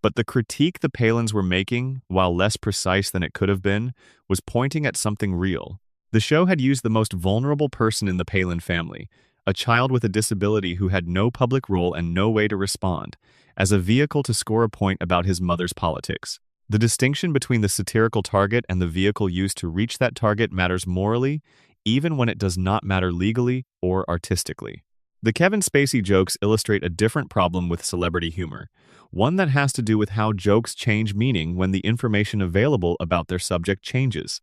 But the critique the Palins were making, while less precise than it could have been, was pointing at something real. The show had used the most vulnerable person in the Palin family, a child with a disability who had no public role and no way to respond, as a vehicle to score a point about his mother's politics. The distinction between the satirical target and the vehicle used to reach that target matters morally, even when it does not matter legally or artistically. The Kevin Spacey jokes illustrate a different problem with celebrity humor, one that has to do with how jokes change meaning when the information available about their subject changes.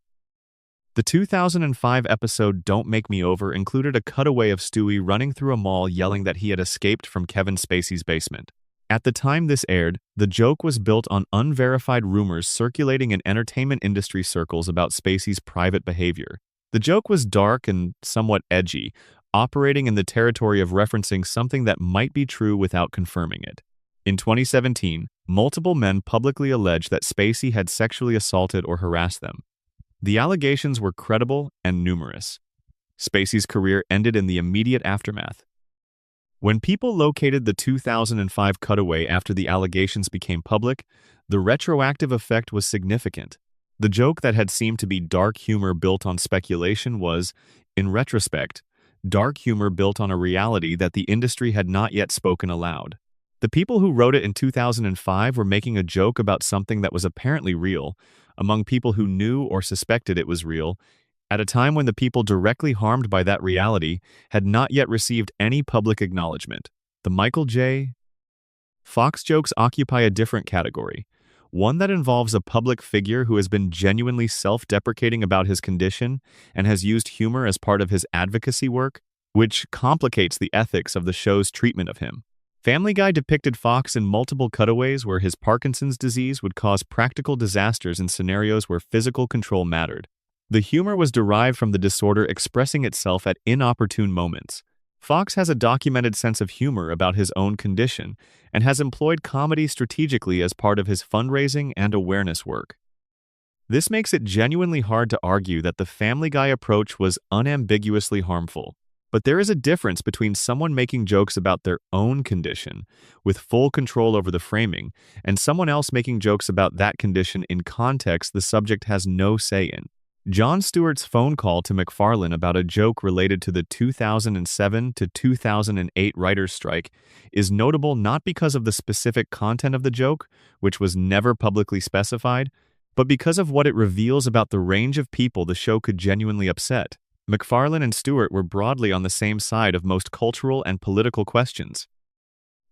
The 2005 episode Don't Make Me Over included a cutaway of Stewie running through a mall yelling that he had escaped from Kevin Spacey's basement. At the time this aired, the joke was built on unverified rumors circulating in entertainment industry circles about Spacey's private behavior. The joke was dark and somewhat edgy, operating in the territory of referencing something that might be true without confirming it. In 2017, multiple men publicly alleged that Spacey had sexually assaulted or harassed them. The allegations were credible and numerous. Spacey's career ended in the immediate aftermath. When people located the 2005 cutaway after the allegations became public, the retroactive effect was significant. The joke that had seemed to be dark humor built on speculation was, in retrospect, dark humor built on a reality that the industry had not yet spoken aloud. The people who wrote it in 2005 were making a joke about something that was apparently real, among people who knew or suspected it was real, at a time when the people directly harmed by that reality had not yet received any public acknowledgement. The Michael J. Fox jokes occupy a different category, one that involves a public figure who has been genuinely self-deprecating about his condition and has used humor as part of his advocacy work, which complicates the ethics of the show's treatment of him. Family Guy depicted Fox in multiple cutaways where his Parkinson's disease would cause practical disasters in scenarios where physical control mattered. The humor was derived from the disorder expressing itself at inopportune moments. Fox has a documented sense of humor about his own condition and has employed comedy strategically as part of his fundraising and awareness work. This makes it genuinely hard to argue that the Family Guy approach was unambiguously harmful. But there is a difference between someone making jokes about their own condition, with full control over the framing, and someone else making jokes about that condition in context the subject has no say in. Jon Stewart's phone call to MacFarlane about a joke related to the 2007 to 2008 writers' strike is notable not because of the specific content of the joke, which was never publicly specified, but because of what it reveals about the range of people the show could genuinely upset. MacFarlane and Stewart were broadly on the same side of most cultural and political questions.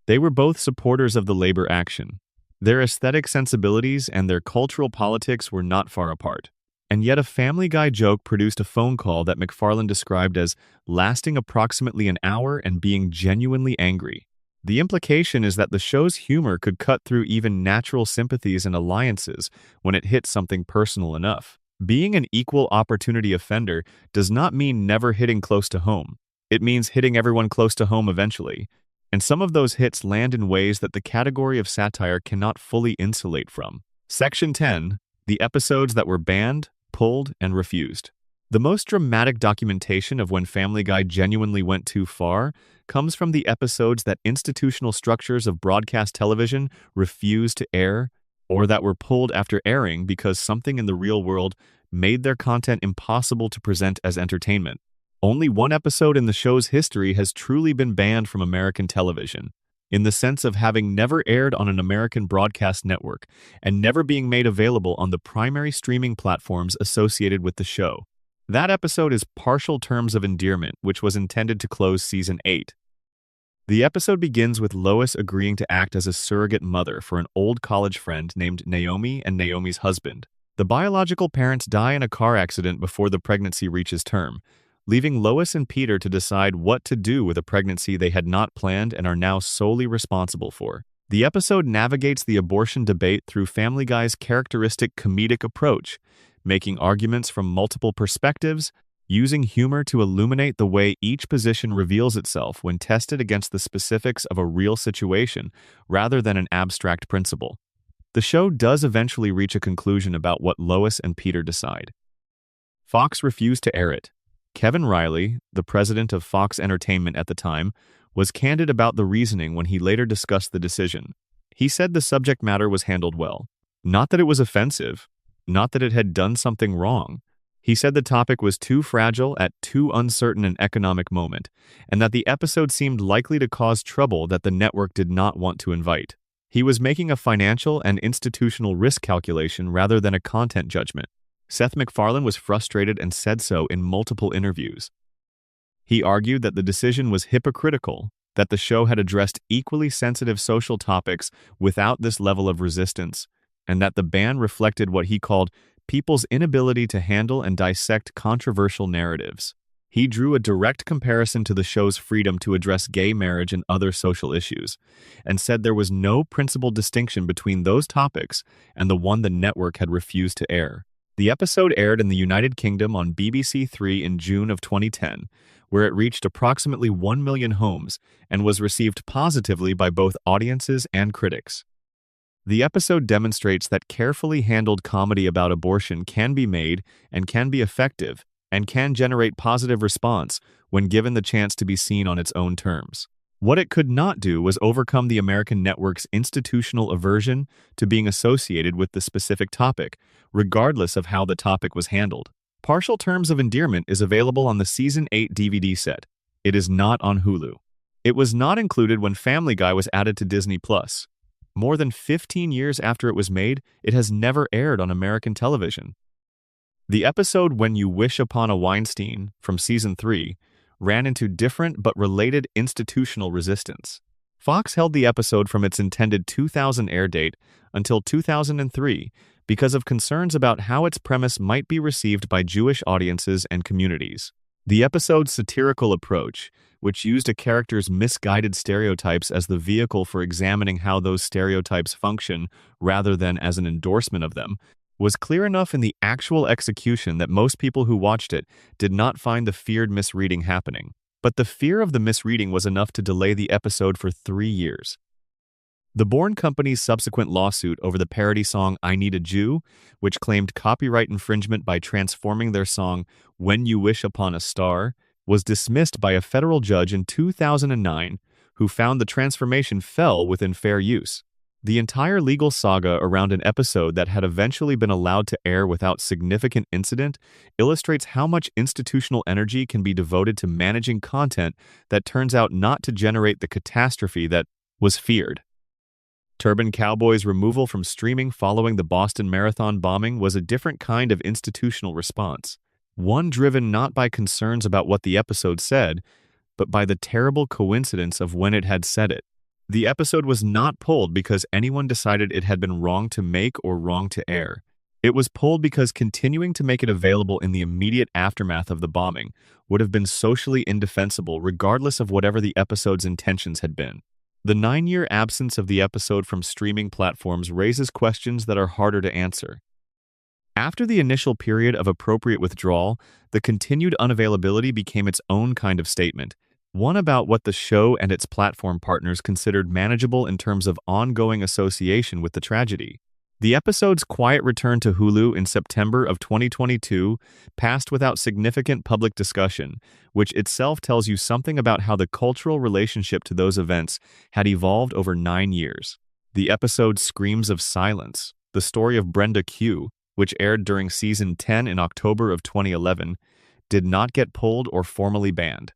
They were both supporters of the labor action. Their aesthetic sensibilities and their cultural politics were not far apart. And yet a Family Guy joke produced a phone call that MacFarlane described as lasting approximately an hour and being genuinely angry. The implication is that the show's humor could cut through even natural sympathies and alliances when it hit something personal enough. Being an equal opportunity offender does not mean never hitting close to home. It means hitting everyone close to home eventually. And some of those hits land in ways that the category of satire cannot fully insulate from. Section 10. The episodes that were banned, pulled, and refused. The most dramatic documentation of when Family Guy genuinely went too far comes from the episodes that institutional structures of broadcast television refused to air, or that were pulled after airing because something in the real world made their content impossible to present as entertainment. Only one episode in the show's history has truly been banned from American television, in the sense of having never aired on an American broadcast network and never being made available on the primary streaming platforms associated with the show. That episode is Partial Terms of Endearment, which was intended to close Season 8. The episode begins with Lois agreeing to act as a surrogate mother for an old college friend named Naomi and Naomi's husband. The biological parents die in a car accident before the pregnancy reaches term, leaving Lois and Peter to decide what to do with a pregnancy they had not planned and are now solely responsible for. The episode navigates the abortion debate through Family Guy's characteristic comedic approach, making arguments from multiple perspectives, using humor to illuminate the way each position reveals itself when tested against the specifics of a real situation rather than an abstract principle. The show does eventually reach a conclusion about what Lois and Peter decide. Fox refused to air it. Kevin Riley, the president of Fox Entertainment at the time, was candid about the reasoning when he later discussed the decision. He said the subject matter was handled well. Not that it was offensive, not that it had done something wrong. He said the topic was too fragile at too uncertain an economic moment, and that the episode seemed likely to cause trouble that the network did not want to invite. He was making a financial and institutional risk calculation rather than a content judgment. Seth MacFarlane was frustrated and said so in multiple interviews. He argued that the decision was hypocritical, that the show had addressed equally sensitive social topics without this level of resistance, and that the ban reflected what he called people's inability to handle and dissect controversial narratives. He drew a direct comparison to the show's freedom to address gay marriage and other social issues, and said there was no principled distinction between those topics and the one the network had refused to air. The episode aired in the United Kingdom on BBC Three in June of 2010, where it reached approximately 1 million homes and was received positively by both audiences and critics. The episode demonstrates that carefully handled comedy about abortion can be made and can be effective and can generate positive response when given the chance to be seen on its own terms. What it could not do was overcome the American network's institutional aversion to being associated with the specific topic, regardless of how the topic was handled. Partial Terms of Endearment is available on the Season 8 DVD set. It is not on Hulu. It was not included when Family Guy was added to Disney+. More than 15 years after it was made, it has never aired on American television. The episode When You Wish Upon a Weinstein, from Season 3, ran into different but related institutional resistance. Fox held the episode from its intended 2000 air date until 2003 because of concerns about how its premise might be received by Jewish audiences and communities. The episode's satirical approach, which used a character's misguided stereotypes as the vehicle for examining how those stereotypes function rather than as an endorsement of them, was clear enough in the actual execution that most people who watched it did not find the feared misreading happening. But the fear of the misreading was enough to delay the episode for 3 years. The Bourne Company's subsequent lawsuit over the parody song I Need a Jew, which claimed copyright infringement by transforming their song When You Wish Upon a Star, was dismissed by a federal judge in 2009 who found the transformation fell within fair use. The entire legal saga around an episode that had eventually been allowed to air without significant incident illustrates how much institutional energy can be devoted to managing content that turns out not to generate the catastrophe that was feared. Turban Cowboy's removal from streaming following the Boston Marathon bombing was a different kind of institutional response, one driven not by concerns about what the episode said, but by the terrible coincidence of when it had said it. The episode was not pulled because anyone decided it had been wrong to make or wrong to air. It was pulled because continuing to make it available in the immediate aftermath of the bombing would have been socially indefensible regardless of whatever the episode's intentions had been. The 9-year absence of the episode from streaming platforms raises questions that are harder to answer. After the initial period of appropriate withdrawal, the continued unavailability became its own kind of statement, one about what the show and its platform partners considered manageable in terms of ongoing association with the tragedy. The episode's quiet return to Hulu in September of 2022 passed without significant public discussion, which itself tells you something about how the cultural relationship to those events had evolved over 9 years. The episode Screams of Silence, the story of Brenda Q, which aired during Season 10 in October of 2011, did not get pulled or formally banned.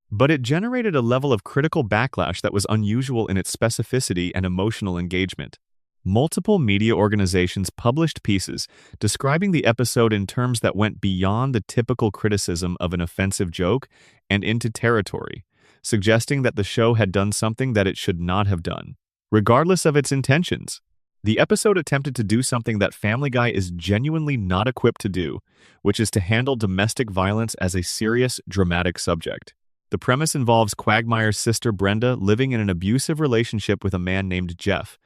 But it generated a level of critical backlash that was unusual in its specificity and emotional engagement. Multiple media organizations published pieces describing the episode in terms that went beyond the typical criticism of an offensive joke and into territory, suggesting that the show had done something that it should not have done, regardless of its intentions. The episode attempted to do something that Family Guy is genuinely not equipped to do, which is to handle domestic violence as a serious, dramatic subject. The premise involves Quagmire's sister Brenda living in an abusive relationship with a man named Jeff,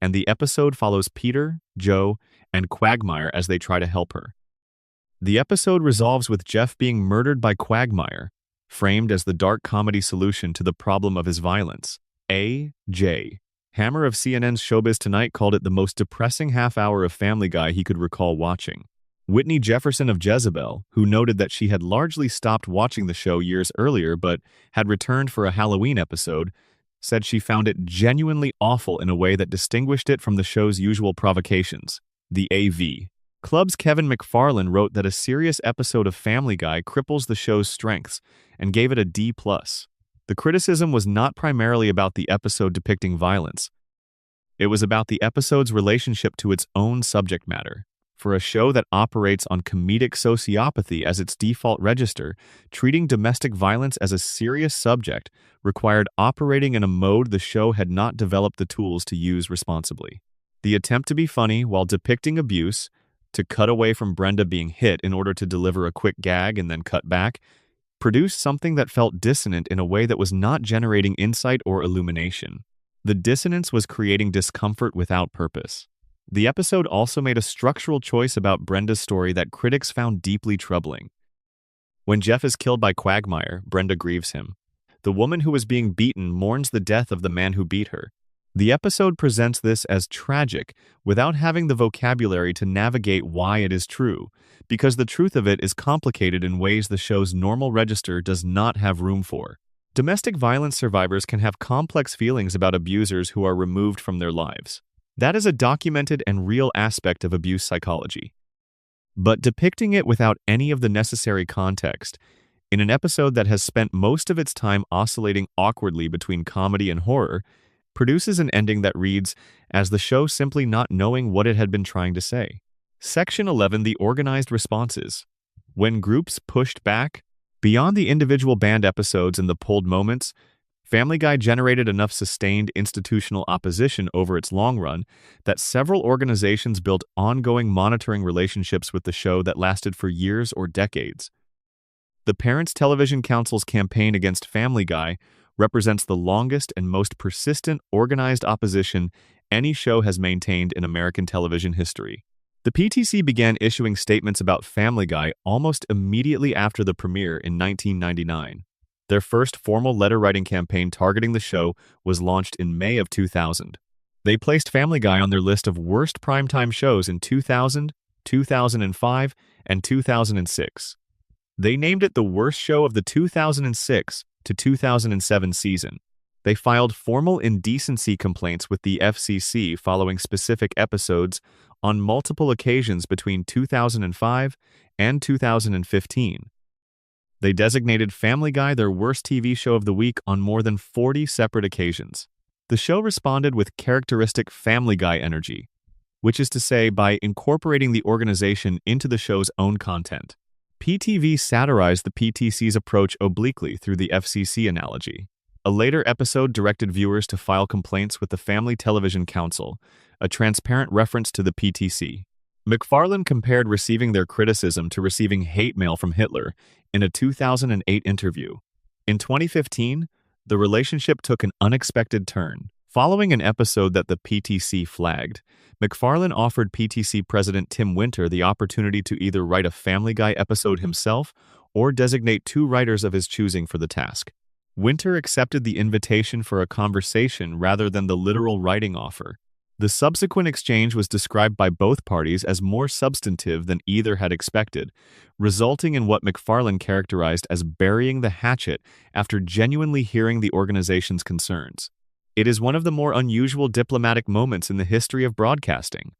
and the episode follows Peter, Joe, and Quagmire as they try to help her. The episode resolves with Jeff being murdered by Quagmire, framed as the dark comedy solution to the problem of his violence. A.J. Hammer of CNN's Showbiz Tonight called it the most depressing half-hour of Family Guy he could recall watching. Whitney Jefferson of Jezebel, who noted that she had largely stopped watching the show years earlier but had returned for a Halloween episode, said she found it genuinely awful in a way that distinguished it from the show's usual provocations. The AV Club's Kevin McFarland wrote that a serious episode of Family Guy cripples the show's strengths and gave it a D+. The criticism was not primarily about the episode depicting violence. It was about the episode's relationship to its own subject matter. For a show that operates on comedic sociopathy as its default register, treating domestic violence as a serious subject required operating in a mode the show had not developed the tools to use responsibly. The attempt to be funny while depicting abuse, to cut away from Brenda being hit in order to deliver a quick gag and then cut back, produced something that felt dissonant in a way that was not generating insight or illumination. The dissonance was creating discomfort without purpose. The episode also made a structural choice about Brenda's story that critics found deeply troubling. When Jeff is killed by Quagmire, Brenda grieves him. The woman who was being beaten mourns the death of the man who beat her. The episode presents this as tragic without having the vocabulary to navigate why it is true, because the truth of it is complicated in ways the show's normal register does not have room for. Domestic violence survivors can have complex feelings about abusers who are removed from their lives. That is a documented and real aspect of abuse psychology. But depicting it without any of the necessary context, in an episode that has spent most of its time oscillating awkwardly between comedy and horror, produces an ending that reads as the show simply not knowing what it had been trying to say. Section 11: The Organized Responses. When groups pushed back, beyond the individual banned episodes and the pulled moments, Family Guy generated enough sustained institutional opposition over its long run that several organizations built ongoing monitoring relationships with the show that lasted for years or decades. The Parents Television Council's campaign against Family Guy represents the longest and most persistent organized opposition any show has maintained in American television history. The PTC began issuing statements about Family Guy almost immediately after the premiere in 1999. Their first formal letter-writing campaign targeting the show was launched in May of 2000. They placed Family Guy on their list of worst primetime shows in 2000, 2005, and 2006. They named it the worst show of the 2006 to 2007 season. They filed formal indecency complaints with the FCC following specific episodes on multiple occasions between 2005 and 2015. They designated Family Guy their worst TV show of the week on more than 40 separate occasions. The show responded with characteristic Family Guy energy, which is to say by incorporating the organization into the show's own content. PTV satirized the PTC's approach obliquely through the FCC analogy. A later episode directed viewers to file complaints with the Family Television Council, a transparent reference to the PTC. MacFarlane compared receiving their criticism to receiving hate mail from Hitler in a 2008 interview. In 2015, the relationship took an unexpected turn. Following an episode that the PTC flagged, MacFarlane offered PTC President Tim Winter the opportunity to either write a Family Guy episode himself or designate two writers of his choosing for the task. Winter accepted the invitation for a conversation rather than the literal writing offer. The subsequent exchange was described by both parties as more substantive than either had expected, resulting in what MacFarlane characterized as burying the hatchet after genuinely hearing the organization's concerns. It is one of the more unusual diplomatic moments in the history of broadcasting.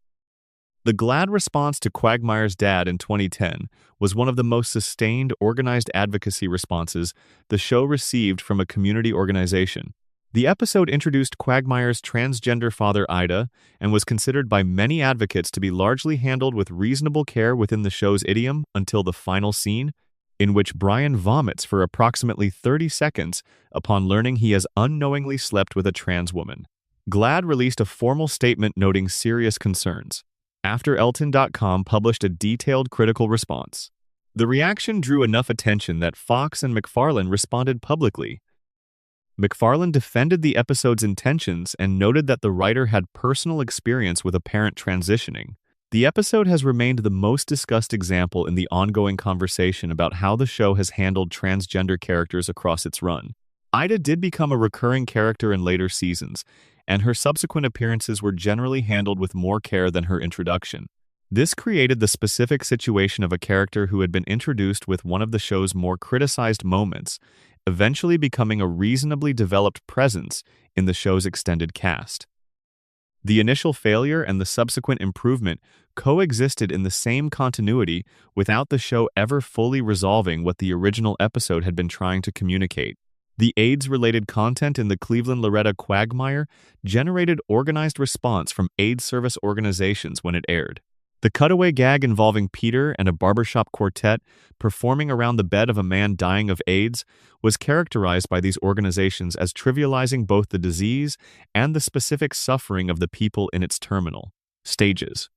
The glad response to Quagmire's Dad in 2010 was one of the most sustained organized advocacy responses the show received from a community organization. The episode introduced Quagmire's transgender father Ida and was considered by many advocates to be largely handled with reasonable care within the show's idiom until the final scene, in which Brian vomits for approximately 30 seconds upon learning he has unknowingly slept with a trans woman. GLAAD released a formal statement noting serious concerns, after Elton.com published a detailed critical response. The reaction drew enough attention that Fox and MacFarlane responded publicly. MacFarlane defended the episode's intentions and noted that the writer had personal experience with a parent transitioning. The episode has remained the most discussed example in the ongoing conversation about how the show has handled transgender characters across its run. Ida did become a recurring character in later seasons, and her subsequent appearances were generally handled with more care than her introduction. This created the specific situation of a character who had been introduced with one of the show's more criticized moments, eventually becoming a reasonably developed presence in the show's extended cast. The initial failure and the subsequent improvement coexisted in the same continuity without the show ever fully resolving what the original episode had been trying to communicate. The AIDS-related content in the Cleveland Loretta Quagmire generated organized response from AIDS service organizations when it aired. The cutaway gag involving Peter and a barbershop quartet performing around the bed of a man dying of AIDS was characterized by these organizations as trivializing both the disease and the specific suffering of the people in its terminal stages.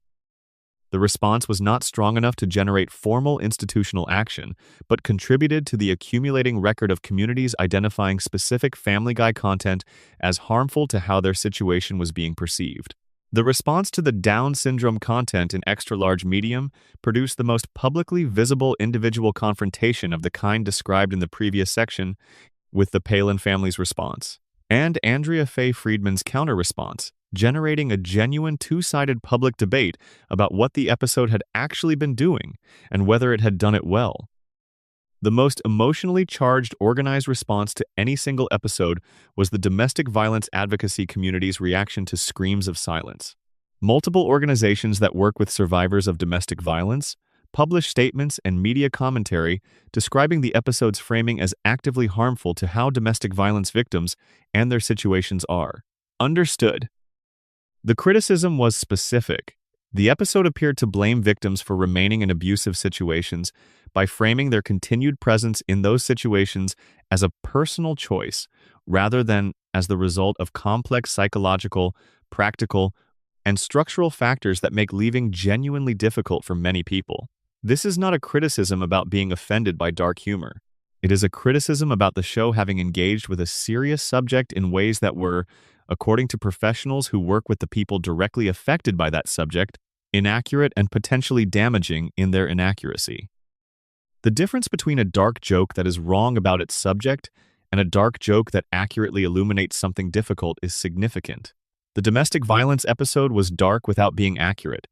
The response was not strong enough to generate formal institutional action, but contributed to the accumulating record of communities identifying specific Family Guy content as harmful to how their situation was being perceived. The response to the Down syndrome content in extra-large medium produced the most publicly visible individual confrontation of the kind described in the previous section with the Palin family's response, and Andrea Faye Friedman's counter-response, generating a genuine two-sided public debate about what the episode had actually been doing and whether it had done it well. The most emotionally charged organized response to any single episode was the domestic violence advocacy community's reaction to screams of silence. Multiple organizations that work with survivors of domestic violence published statements and media commentary describing the episode's framing as actively harmful to how domestic violence victims and their situations are understood. The criticism was specific. The episode appeared to blame victims for remaining in abusive situations by framing their continued presence in those situations as a personal choice rather than as the result of complex psychological, practical, and structural factors that make leaving genuinely difficult for many people. This is not a criticism about being offended by dark humor. It is a criticism about the show having engaged with a serious subject in ways that were, according to professionals who work with the people directly affected by that subject, inaccurate and potentially damaging in their inaccuracy. The difference between a dark joke that is wrong about its subject and a dark joke that accurately illuminates something difficult is significant. The domestic violence episode was dark without being accurate,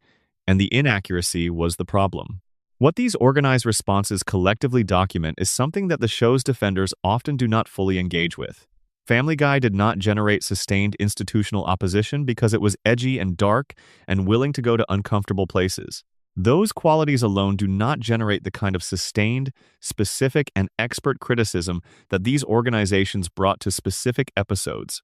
and the inaccuracy was the problem. What these organized responses collectively document is something that the show's defenders often do not fully engage with. Family Guy did not generate sustained institutional opposition because it was edgy and dark and willing to go to uncomfortable places. Those qualities alone do not generate the kind of sustained, specific, and expert criticism that these organizations brought to specific episodes.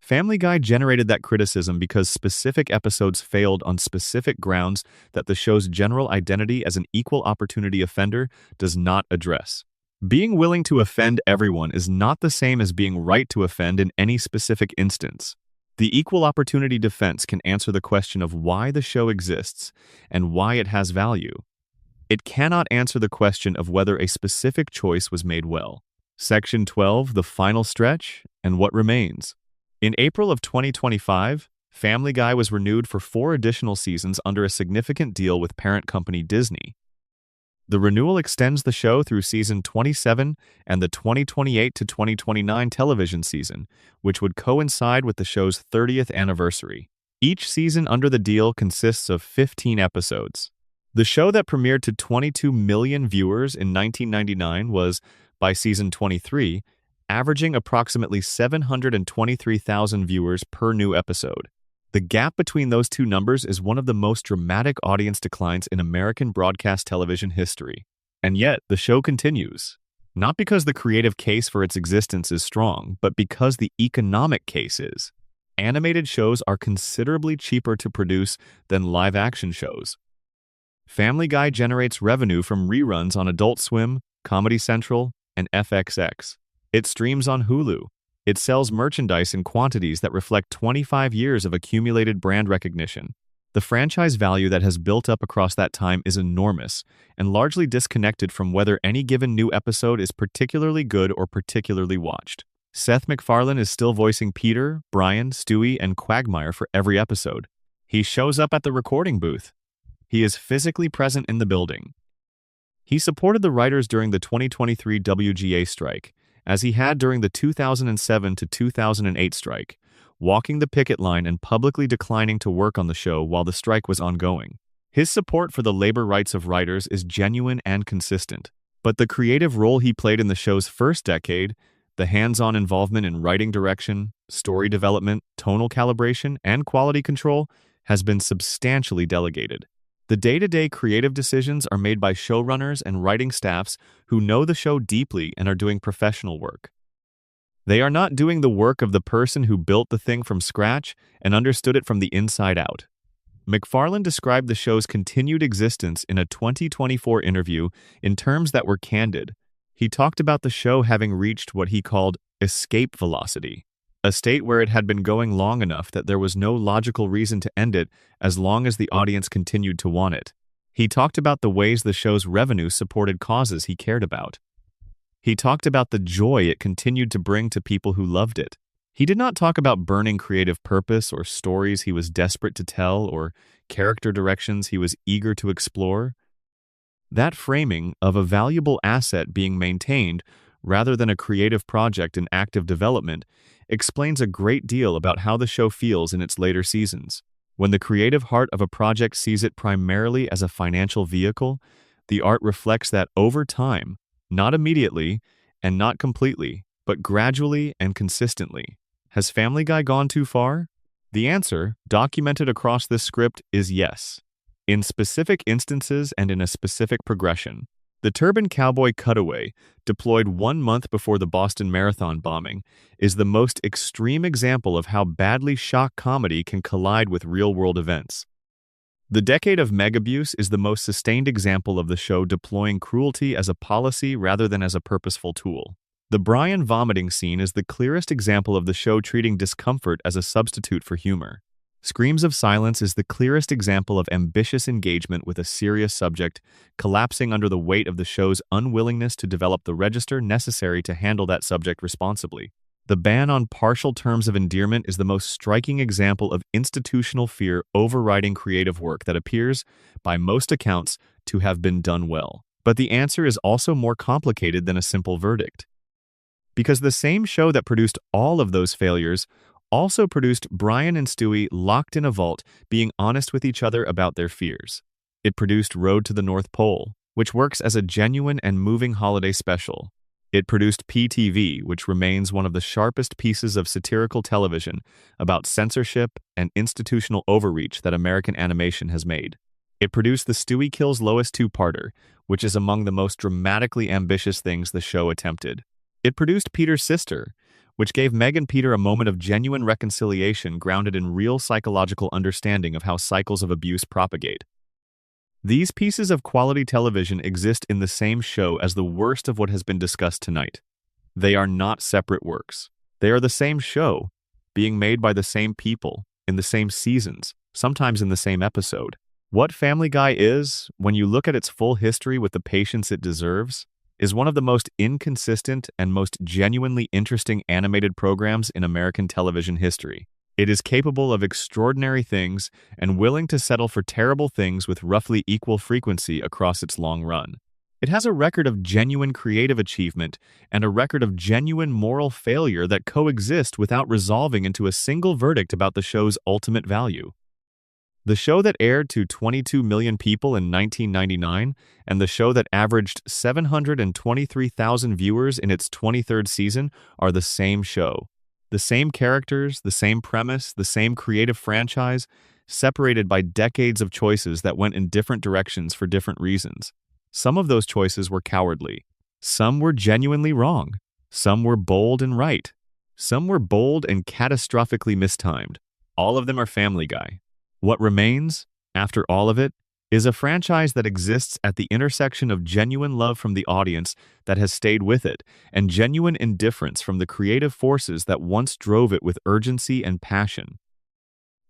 Family Guy generated that criticism because specific episodes failed on specific grounds that the show's general identity as an equal opportunity offender does not address. Being willing to offend everyone is not the same as being right to offend in any specific instance. The equal opportunity defense can answer the question of why the show exists and why it has value. It cannot answer the question of whether a specific choice was made well. Section 12, the final stretch, and what remains. In April of 2025, Family Guy was renewed for 4 additional seasons under a significant deal with parent company Disney. The renewal extends the show through season 27 and the 2028 to 2029 television season, which would coincide with the show's 30th anniversary. Each season under the deal consists of 15 episodes. The show that premiered to 22 million viewers in 1999 was, by season 23, averaging approximately 723,000 viewers per new episode. The gap between those two numbers is one of the most dramatic audience declines in American broadcast television history. And yet, the show continues. Not because the creative case for its existence is strong, but because the economic case is. Animated shows are considerably cheaper to produce than live-action shows. Family Guy generates revenue from reruns on Adult Swim, Comedy Central, and FXX. It streams on Hulu. It sells merchandise in quantities that reflect 25 years of accumulated brand recognition. The franchise value that has built up across that time is enormous and largely disconnected from whether any given new episode is particularly good or particularly watched. Seth MacFarlane is still voicing Peter, Brian, Stewie, and Quagmire for every episode. He shows up at the recording booth. He is physically present in the building. He supported the writers during the 2023 WGA strike, as he had during the 2007 to 2008 strike, walking the picket line and publicly declining to work on the show while the strike was ongoing. His support for the labor rights of writers is genuine and consistent, but the creative role he played in the show's first decade, the hands-on involvement in writing direction, story development, tonal calibration, and quality control, has been substantially delegated. The day-to-day creative decisions are made by showrunners and writing staffs who know the show deeply and are doing professional work. They are not doing the work of the person who built the thing from scratch and understood it from the inside out. MacFarlane described the show's continued existence in a 2024 interview in terms that were candid. He talked about the show having reached what he called escape velocity, a state where it had been going long enough that there was no logical reason to end it as long as the audience continued to want it. He talked about the ways the show's revenue supported causes he cared about. He talked about the joy it continued to bring to people who loved it. He did not talk about burning creative purpose or stories he was desperate to tell or character directions he was eager to explore. That framing of a valuable asset being maintained rather than a creative project in active development explains a great deal about how the show feels in its later seasons. When the creative heart of a project sees it primarily as a financial vehicle, the art reflects that over time, not immediately and not completely, but gradually and consistently. Has Family Guy gone too far? The answer, documented across this script, is yes. In specific instances and in a specific progression. The Turban Cowboy cutaway, deployed 1 month before the Boston Marathon bombing, is the most extreme example of how badly shock comedy can collide with real-world events. The Decade of Megabuse is the most sustained example of the show deploying cruelty as a policy rather than as a purposeful tool. The Brian vomiting scene is the clearest example of the show treating discomfort as a substitute for humor. Screams of Silence is the clearest example of ambitious engagement with a serious subject, collapsing under the weight of the show's unwillingness to develop the register necessary to handle that subject responsibly. The ban on partial terms of endearment is the most striking example of institutional fear overriding creative work that appears, by most accounts, to have been done well. But the answer is also more complicated than a simple verdict. Because the same show that produced all of those failures also produced Brian and Stewie locked in a vault, being honest with each other about their fears. It produced Road to the North Pole, which works as a genuine and moving holiday special. It produced PTV, which remains one of the sharpest pieces of satirical television about censorship and institutional overreach that American animation has made. It produced the Stewie Kills Lois two-parter, which is among the most dramatically ambitious things the show attempted. It produced Peter's Sister, which gave Meg and Peter a moment of genuine reconciliation grounded in real psychological understanding of how cycles of abuse propagate. These pieces of quality television exist in the same show as the worst of what has been discussed tonight. They are not separate works. They are the same show, being made by the same people, in the same seasons, sometimes in the same episode. What Family Guy is, when you look at its full history with the patience it deserves, is one of the most inconsistent and most genuinely interesting animated programs in American television history. It is capable of extraordinary things and willing to settle for terrible things with roughly equal frequency across its long run. It has a record of genuine creative achievement and a record of genuine moral failure that coexist without resolving into a single verdict about the show's ultimate value. The show that aired to 22 million people in 1999 and the show that averaged 723,000 viewers in its 23rd season are the same show. The same characters, the same premise, the same creative franchise, separated by decades of choices that went in different directions for different reasons. Some of those choices were cowardly. Some were genuinely wrong. Some were bold and right. Some were bold and catastrophically mistimed. All of them are Family Guy. What remains, after all of it, is a franchise that exists at the intersection of genuine love from the audience that has stayed with it and genuine indifference from the creative forces that once drove it with urgency and passion.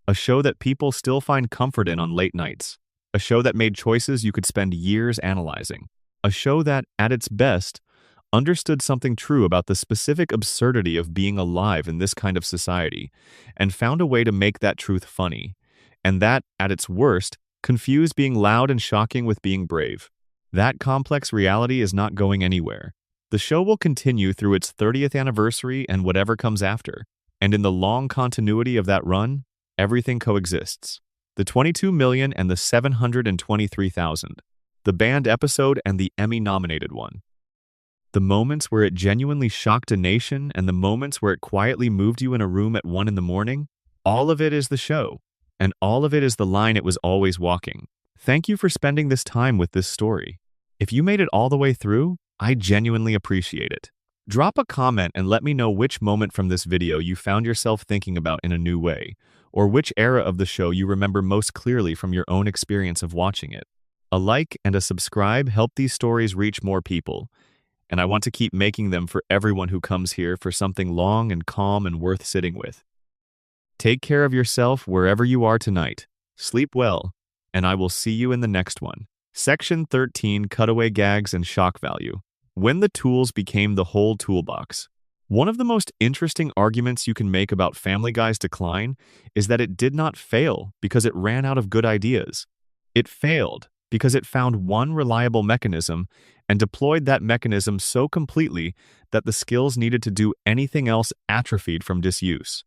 A show that people still find comfort in on late nights. A show that made choices you could spend years analyzing. A show that, at its best, understood something true about the specific absurdity of being alive in this kind of society and found a way to make that truth funny. And that, at its worst, confused being loud and shocking with being brave. That complex reality is not going anywhere. The show will continue through its 30th anniversary and whatever comes after. And in the long continuity of that run, everything coexists. The 22 million and the 723,000. The banned episode and the Emmy-nominated one. The moments where it genuinely shocked a nation and the moments where it quietly moved you in a room at 1 a.m, all of it is the show. And all of it is the line it was always walking. Thank you for spending this time with this story. If you made it all the way through, I genuinely appreciate it. Drop a comment and let me know which moment from this video you found yourself thinking about in a new way, or which era of the show you remember most clearly from your own experience of watching it. A like and a subscribe help these stories reach more people, and I want to keep making them for everyone who comes here for something long and calm and worth sitting with. Take care of yourself wherever you are tonight. Sleep well, and I will see you in the next one. Section 13, Cutaway Gags and Shock Value. When the tools became the whole toolbox. One of the most interesting arguments you can make about Family Guy's decline is that it did not fail because it ran out of good ideas. It failed because it found one reliable mechanism and deployed that mechanism so completely that the skills needed to do anything else atrophied from disuse.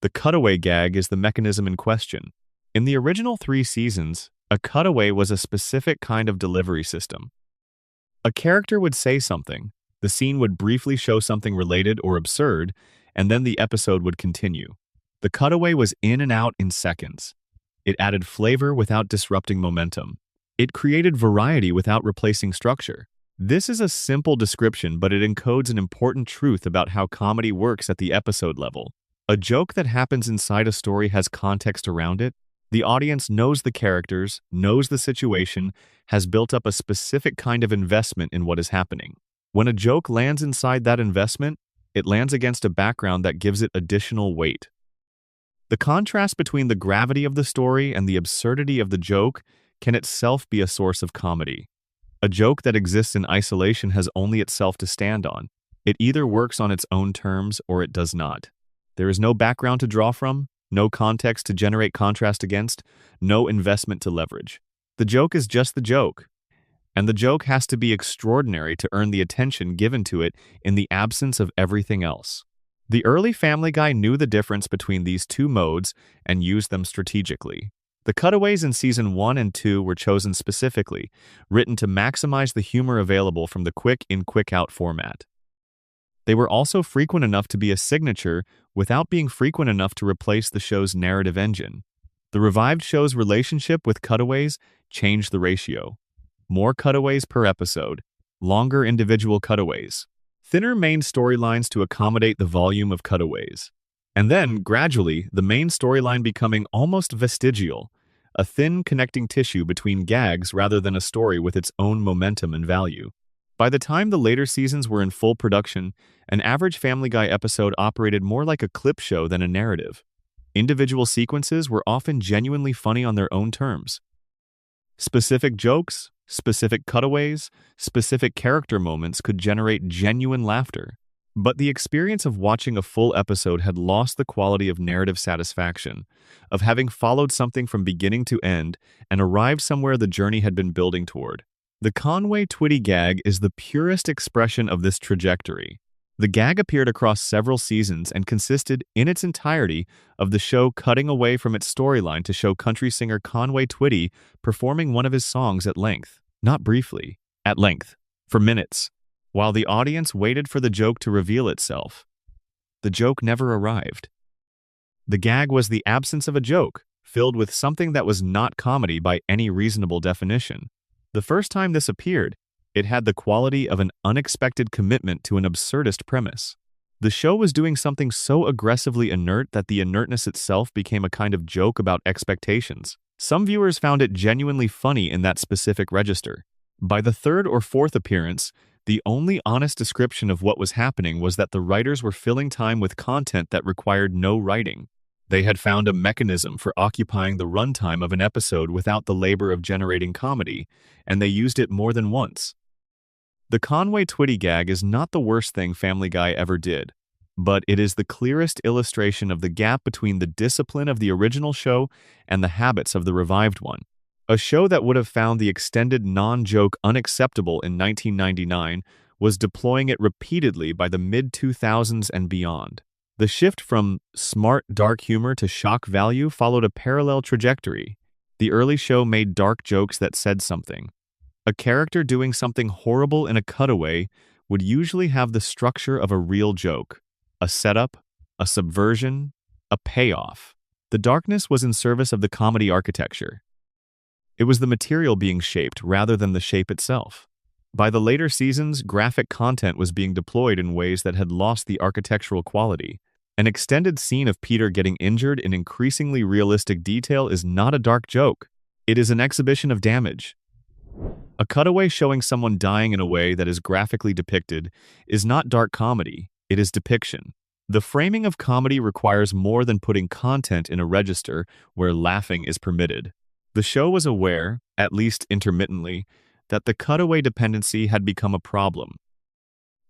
The cutaway gag is the mechanism in question. In the original 3 seasons, a cutaway was a specific kind of delivery system. A character would say something, the scene would briefly show something related or absurd, and then the episode would continue. The cutaway was in and out in seconds. It added flavor without disrupting momentum. It created variety without replacing structure. This is a simple description, but it encodes an important truth about how comedy works at the episode level. A joke that happens inside a story has context around it. The audience knows the characters, knows the situation, has built up a specific kind of investment in what is happening. When a joke lands inside that investment, it lands against a background that gives it additional weight. The contrast between the gravity of the story and the absurdity of the joke can itself be a source of comedy. A joke that exists in isolation has only itself to stand on. It either works on its own terms or it does not. There is no background to draw from, no context to generate contrast against, no investment to leverage. The joke is just the joke, and the joke has to be extraordinary to earn the attention given to it in the absence of everything else. The early Family Guy knew the difference between these two modes and used them strategically. The cutaways in Season 1 and 2 were chosen specifically, written to maximize the humor available from the quick-in, quick-out format. They were also frequent enough to be a signature without being frequent enough to replace the show's narrative engine. The revived show's relationship with cutaways changed the ratio. More cutaways per episode, longer individual cutaways, thinner main storylines to accommodate the volume of cutaways. And then, gradually, the main storyline becoming almost vestigial, a thin connecting tissue between gags rather than a story with its own momentum and value. By the time the later seasons were in full production, an average Family Guy episode operated more like a clip show than a narrative. Individual sequences were often genuinely funny on their own terms. Specific jokes, specific cutaways, specific character moments could generate genuine laughter. But the experience of watching a full episode had lost the quality of narrative satisfaction, of having followed something from beginning to end and arrived somewhere the journey had been building toward. The Conway Twitty gag is the purest expression of this trajectory. The gag appeared across several seasons and consisted, in its entirety, of the show cutting away from its storyline to show country singer Conway Twitty performing one of his songs at length, not briefly, at length, for minutes, while the audience waited for the joke to reveal itself. The joke never arrived. The gag was the absence of a joke, filled with something that was not comedy by any reasonable definition. The first time this appeared, it had the quality of an unexpected commitment to an absurdist premise. The show was doing something so aggressively inert that the inertness itself became a kind of joke about expectations. Some viewers found it genuinely funny in that specific register. By the third or fourth appearance, the only honest description of what was happening was that the writers were filling time with content that required no writing. They had found a mechanism for occupying the runtime of an episode without the labor of generating comedy, and they used it more than once. The Conway Twitty gag is not the worst thing Family Guy ever did, but it is the clearest illustration of the gap between the discipline of the original show and the habits of the revived one. A show that would have found the extended non-joke unacceptable in 1999 was deploying it repeatedly by the mid-2000s and beyond. The shift from smart, dark humor to shock value followed a parallel trajectory. The early show made dark jokes that said something. A character doing something horrible in a cutaway would usually have the structure of a real joke, a setup, a subversion, a payoff. The darkness was in service of the comedy architecture. It was the material being shaped rather than the shape itself. By the later seasons, graphic content was being deployed in ways that had lost the architectural quality. An extended scene of Peter getting injured in increasingly realistic detail is not a dark joke. It is an exhibition of damage. A cutaway showing someone dying in a way that is graphically depicted is not dark comedy, it is depiction. The framing of comedy requires more than putting content in a register where laughing is permitted. The show was aware, at least intermittently, that the cutaway dependency had become a problem.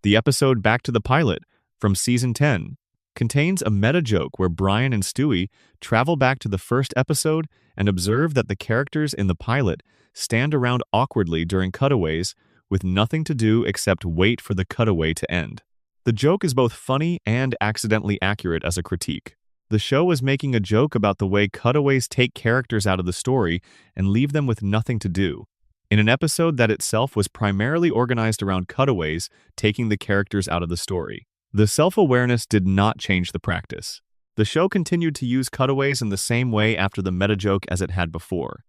The episode Back to the Pilot, from Season 10, contains a meta-joke where Brian and Stewie travel back to the first episode and observe that the characters in the pilot stand around awkwardly during cutaways with nothing to do except wait for the cutaway to end. The joke is both funny and accidentally accurate as a critique. The show was making a joke about the way cutaways take characters out of the story and leave them with nothing to do, in an episode that itself was primarily organized around cutaways taking the characters out of the story. The self-awareness did not change the practice. The show continued to use cutaways in the same way after the meta-joke as it had before.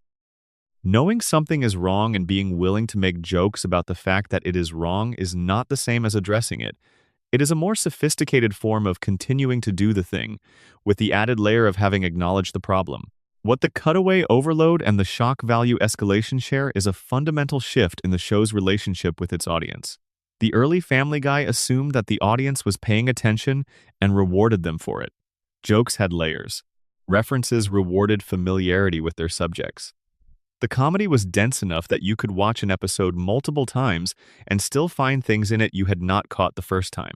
Knowing something is wrong and being willing to make jokes about the fact that it is wrong is not the same as addressing it. It is a more sophisticated form of continuing to do the thing, with the added layer of having acknowledged the problem. What the cutaway overload and the shock value escalation share is a fundamental shift in the show's relationship with its audience. The early Family Guy assumed that the audience was paying attention and rewarded them for it. Jokes had layers. References rewarded familiarity with their subjects. The comedy was dense enough that you could watch an episode multiple times and still find things in it you had not caught the first time.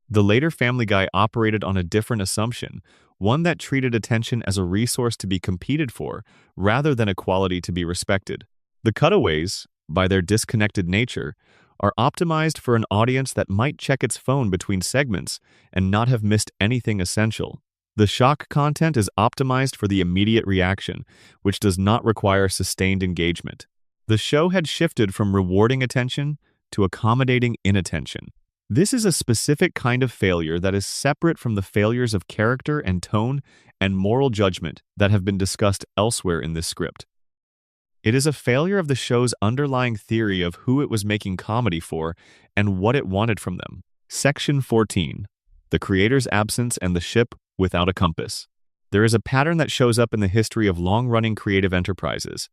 The later Family Guy operated on a different assumption, one that treated attention as a resource to be competed for rather than a quality to be respected. The cutaways, by their disconnected nature, are optimized for an audience that might check its phone between segments and not have missed anything essential. The shock content is optimized for the immediate reaction, which does not require sustained engagement. The show had shifted from rewarding attention to accommodating inattention. This is a specific kind of failure that is separate from the failures of character and tone and moral judgment that have been discussed elsewhere in this script. It is a failure of the show's underlying theory of who it was making comedy for and what it wanted from them. Section 14. The creator's absence and the ship without a compass. There is a pattern that shows up in the history of long-running creative enterprises,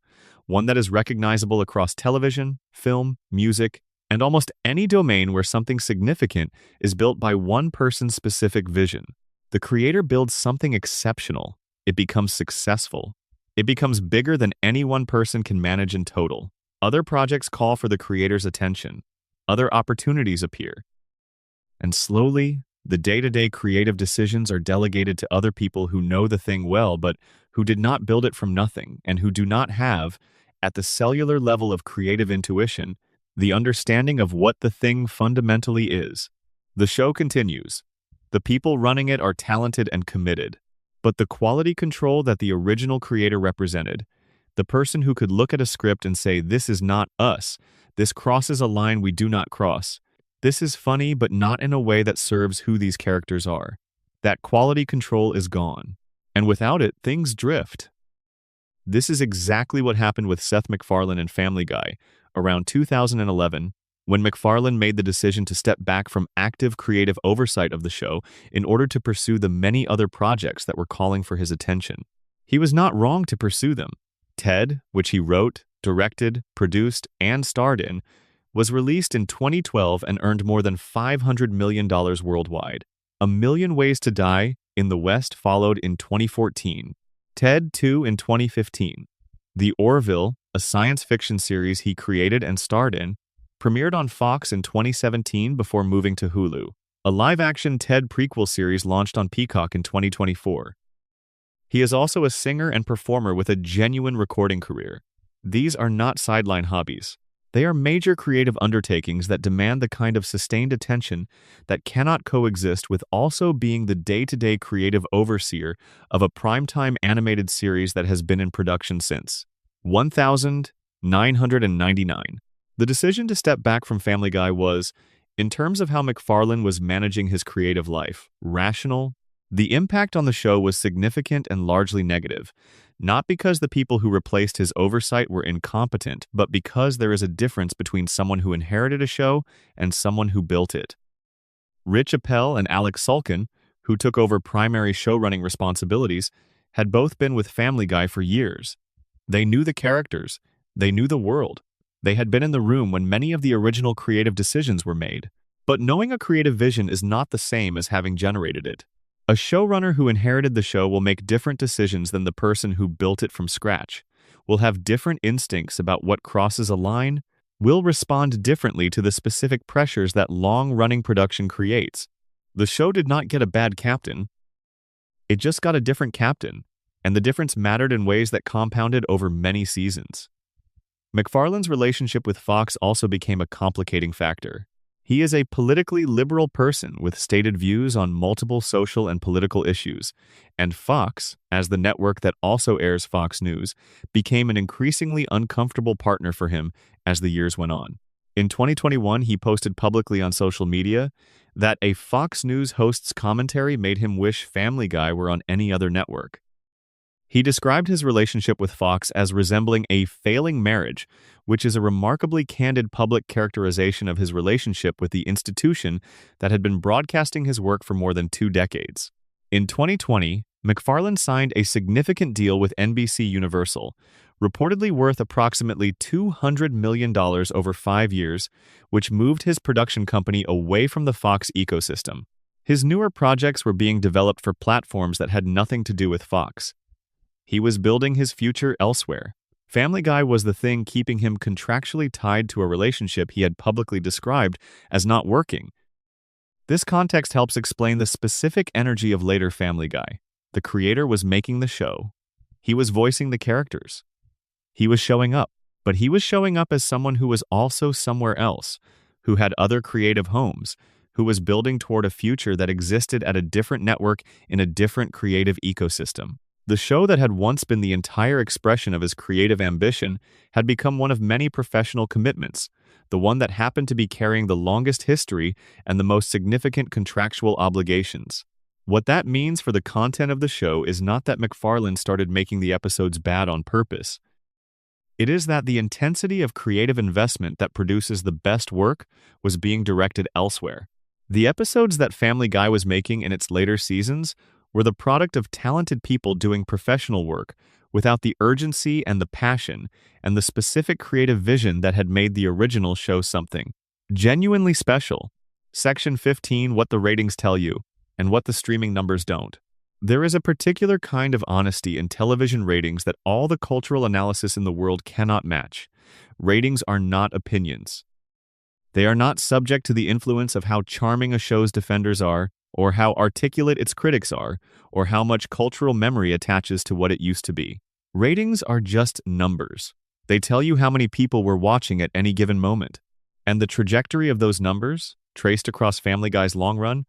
one that is recognizable across television, film, music, and almost any domain where something significant is built by one person's specific vision. The creator builds something exceptional. It becomes successful. It becomes bigger than any one person can manage in total. Other projects call for the creator's attention. Other opportunities appear. And slowly, the day-to-day creative decisions are delegated to other people who know the thing well but who did not build it from nothing and who do not have, at the cellular level of creative intuition, the understanding of what the thing fundamentally is. The show continues. The people running it are talented and committed, but the quality control that the original creator represented, the person who could look at a script and say, "This is not us. This crosses a line we do not cross. This is funny, but not in a way that serves who these characters are." That quality control is gone, and without it, things drift. This is exactly what happened with Seth MacFarlane and Family Guy around 2011, when MacFarlane made the decision to step back from active creative oversight of the show in order to pursue the many other projects that were calling for his attention. He was not wrong to pursue them. Ted, which he wrote, directed, produced, and starred in, was released in 2012 and earned more than $500 million worldwide. A Million Ways to Die in the West followed in 2014. Ted 2 in 2015. The Orville, a science fiction series he created and starred in, premiered on Fox in 2017 before moving to Hulu. A live-action Ted prequel series launched on Peacock in 2024. He is also a singer and performer with a genuine recording career. These are not sideline hobbies. They are major creative undertakings that demand the kind of sustained attention that cannot coexist with also being the day-to-day creative overseer of a primetime animated series that has been in production since 1999. The decision to step back from Family Guy was, in terms of how MacFarlane was managing his creative life, rational. The impact on the show was significant and largely negative, not because the people who replaced his oversight were incompetent, but because there is a difference between someone who inherited a show and someone who built it. Rich Appel and Alex Sulkin, who took over primary showrunning responsibilities, had both been with Family Guy for years. They knew the characters. They knew the world. They had been in the room when many of the original creative decisions were made. But knowing a creative vision is not the same as having generated it. A showrunner who inherited the show will make different decisions than the person who built it from scratch, will have different instincts about what crosses a line, will respond differently to the specific pressures that long-running production creates. The show did not get a bad captain. It just got a different captain, and the difference mattered in ways that compounded over many seasons. MacFarlane's relationship with Fox also became a complicating factor. He is a politically liberal person with stated views on multiple social and political issues, and Fox, as the network that also airs Fox News, became an increasingly uncomfortable partner for him as the years went on. In 2021, he posted publicly on social media that a Fox News host's commentary made him wish Family Guy were on any other network. He described his relationship with Fox as resembling a failing marriage, which is a remarkably candid public characterization of his relationship with the institution that had been broadcasting his work for more than 2 decades. In 2020, MacFarlane signed a significant deal with NBC Universal, reportedly worth approximately $200 million over 5 years, which moved his production company away from the Fox ecosystem. His newer projects were being developed for platforms that had nothing to do with Fox. He was building his future elsewhere. Family Guy was the thing keeping him contractually tied to a relationship he had publicly described as not working. This context helps explain the specific energy of later Family Guy. The creator was making the show. He was voicing the characters. He was showing up, but he was showing up as someone who was also somewhere else, who had other creative homes, who was building toward a future that existed at a different network in a different creative ecosystem. The show that had once been the entire expression of his creative ambition had become one of many professional commitments, the one that happened to be carrying the longest history and the most significant contractual obligations. What that means for the content of the show is not that MacFarlane started making the episodes bad on purpose. It is that the intensity of creative investment that produces the best work was being directed elsewhere. The episodes that Family Guy was making in its later seasons were the product of talented people doing professional work without the urgency and the passion and the specific creative vision that had made the original show something genuinely special. Section 15: What the ratings tell you and what the streaming numbers don't. There is a particular kind of honesty in television ratings that all the cultural analysis in the world cannot match. Ratings are not opinions. They are not subject to the influence of how charming a show's defenders are, or how articulate its critics are, or how much cultural memory attaches to what it used to be. Ratings are just numbers. They tell you how many people were watching at any given moment. And the trajectory of those numbers, traced across Family Guy's long run,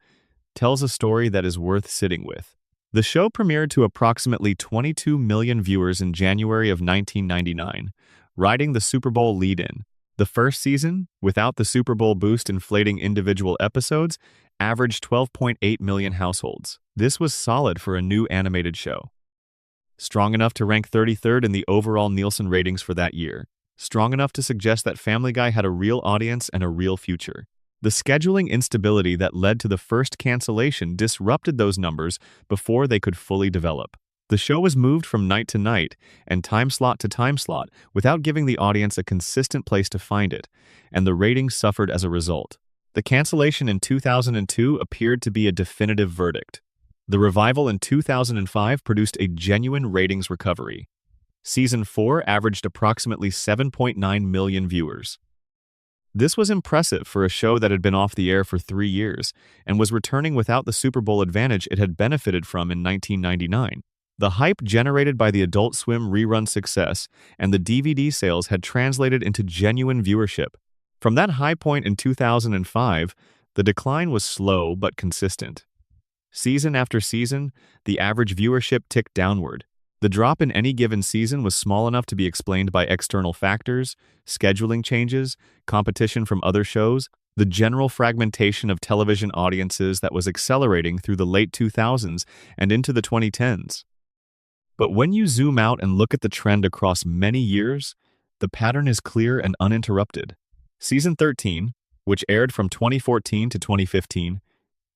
tells a story that is worth sitting with. The show premiered to approximately 22 million viewers in January of 1999, riding the Super Bowl lead-in. The first season, without the Super Bowl boost inflating individual episodes, averaged 12.8 million households. This was solid for a new animated show. Strong enough to rank 33rd in the overall Nielsen ratings for that year. Strong enough to suggest that Family Guy had a real audience and a real future. The scheduling instability that led to the first cancellation disrupted those numbers before they could fully develop. The show was moved from night to night and time slot to time slot without giving the audience a consistent place to find it, and the ratings suffered as a result. The cancellation in 2002 appeared to be a definitive verdict. The revival in 2005 produced a genuine ratings recovery. Season 4 averaged approximately 7.9 million viewers. This was impressive for a show that had been off the air for 3 years and was returning without the Super Bowl advantage it had benefited from in 1999. The hype generated by the Adult Swim rerun success and the DVD sales had translated into genuine viewership. From that high point in 2005, the decline was slow but consistent. Season after season, the average viewership ticked downward. The drop in any given season was small enough to be explained by external factors, scheduling changes, competition from other shows, the general fragmentation of television audiences that was accelerating through the late 2000s and into the 2010s. But when you zoom out and look at the trend across many years, the pattern is clear and uninterrupted. Season 13, which aired from 2014 to 2015,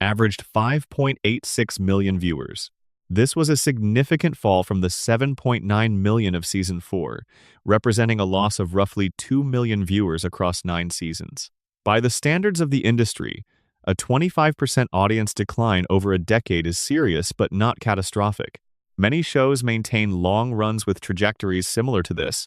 averaged 5.86 million viewers. This was a significant fall from the 7.9 million of Season 4, representing a loss of roughly 2 million viewers across 9 seasons. By the standards of the industry, a 25% audience decline over a decade is serious but not catastrophic. Many shows maintain long runs with trajectories similar to this,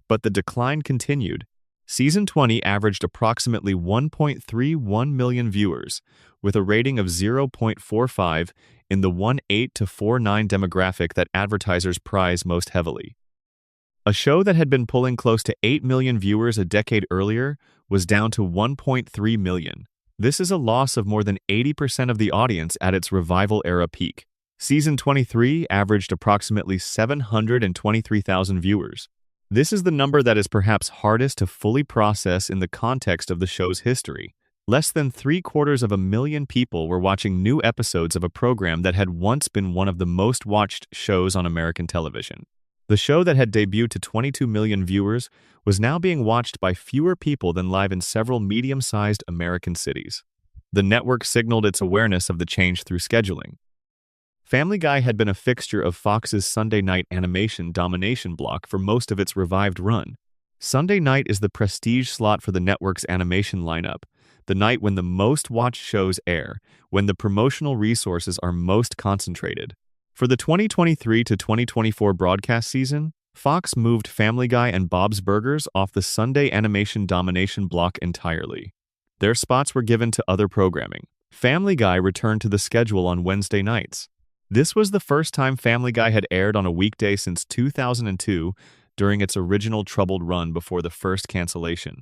but the decline continued. Season 20 averaged approximately 1.31 million viewers, with a rating of 0.45 in the 1.8 to 4.9 demographic that advertisers prize most heavily. A show that had been pulling close to 8 million viewers a decade earlier was down to 1.3 million. This is a loss of more than 80% of the audience at its revival era peak. Season 23 averaged approximately 723,000 viewers. This is the number that is perhaps hardest to fully process in the context of the show's history. Less than 750,000 people were watching new episodes of a program that had once been one of the most watched shows on American television. The show that had debuted to 22 million viewers was now being watched by fewer people than live in several medium-sized American cities. The network signaled its awareness of the change through scheduling. Family Guy had been a fixture of Fox's Sunday night animation domination block for most of its revived run. Sunday night is the prestige slot for the network's animation lineup, the night when the most watched shows air, when the promotional resources are most concentrated. For the 2023 to 2024 broadcast season, Fox moved Family Guy and Bob's Burgers off the Sunday animation domination block entirely. Their spots were given to other programming. Family Guy returned to the schedule on Wednesday nights. This was the first time Family Guy had aired on a weekday since 2002 during its original troubled run before the first cancellation.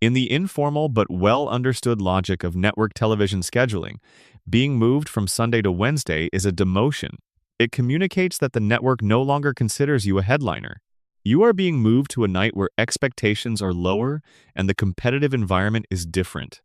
In the informal but well-understood logic of network television scheduling, being moved from Sunday to Wednesday is a demotion. It communicates that the network no longer considers you a headliner. You are being moved to a night where expectations are lower and the competitive environment is different.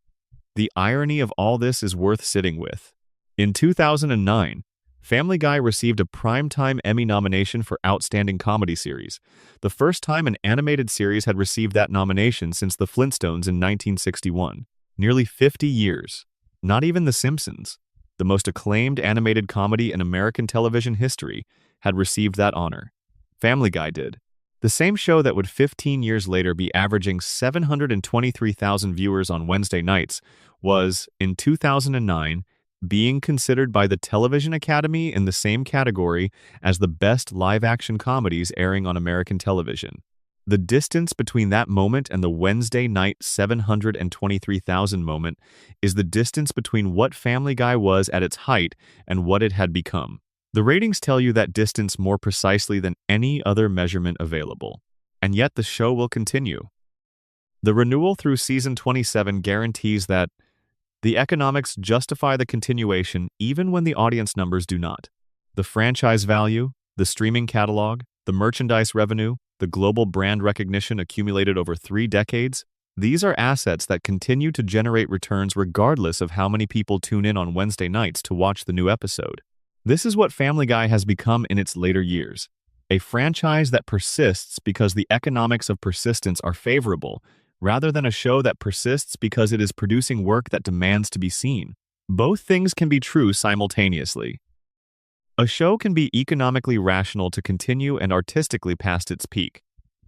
The irony of all this is worth sitting with. In 2009, Family Guy received a Primetime Emmy nomination for Outstanding Comedy Series, the first time an animated series had received that nomination since The Flintstones in 1961. Nearly 50 years. Not even The Simpsons, the most acclaimed animated comedy in American television history, had received that honor. Family Guy did. The same show that would 15 years later be averaging 723,000 viewers on Wednesday nights was, in 2009, being considered by the Television Academy in the same category as the best live-action comedies airing on American television. The distance between that moment and the Wednesday night 723,000 moment is the distance between what Family Guy was at its height and what it had become. The ratings tell you that distance more precisely than any other measurement available. And yet the show will continue. The renewal through season 27 guarantees that the economics justify the continuation even when the audience numbers do not. The franchise value, the streaming catalog, the merchandise revenue, the global brand recognition accumulated over 3 decades, these are assets that continue to generate returns regardless of how many people tune in on Wednesday nights to watch the new episode. This is what Family Guy has become in its later years. A franchise that persists because the economics of persistence are favorable, rather than a show that persists because it is producing work that demands to be seen. Both things can be true simultaneously. A show can be economically rational to continue and artistically past its peak.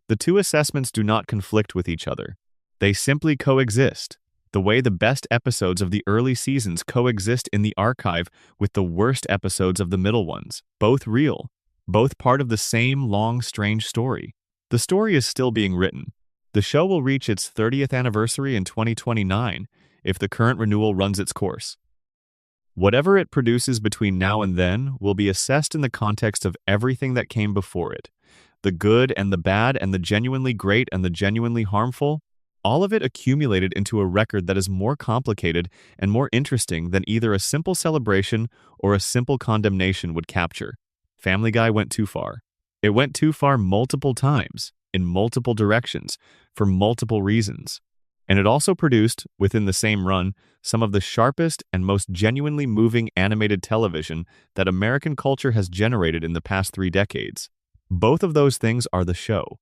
The two assessments do not conflict with each other. They simply coexist, the way the best episodes of the early seasons coexist in the archive with the worst episodes of the middle ones, both real, both part of the same long, strange story. The story is still being written. The show will reach its 30th anniversary in 2029 if the current renewal runs its course. Whatever it produces between now and then will be assessed in the context of everything that came before it. The good and the bad and the genuinely great and the genuinely harmful, all of it accumulated into a record that is more complicated and more interesting than either a simple celebration or a simple condemnation would capture. Family Guy went too far. It went too far multiple times, in multiple directions, for multiple reasons. And it also produced, within the same run, some of the sharpest and most genuinely moving animated television that American culture has generated in the past 3 decades. Both of those things are the show.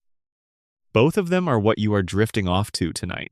Both of them are what you are drifting off to tonight.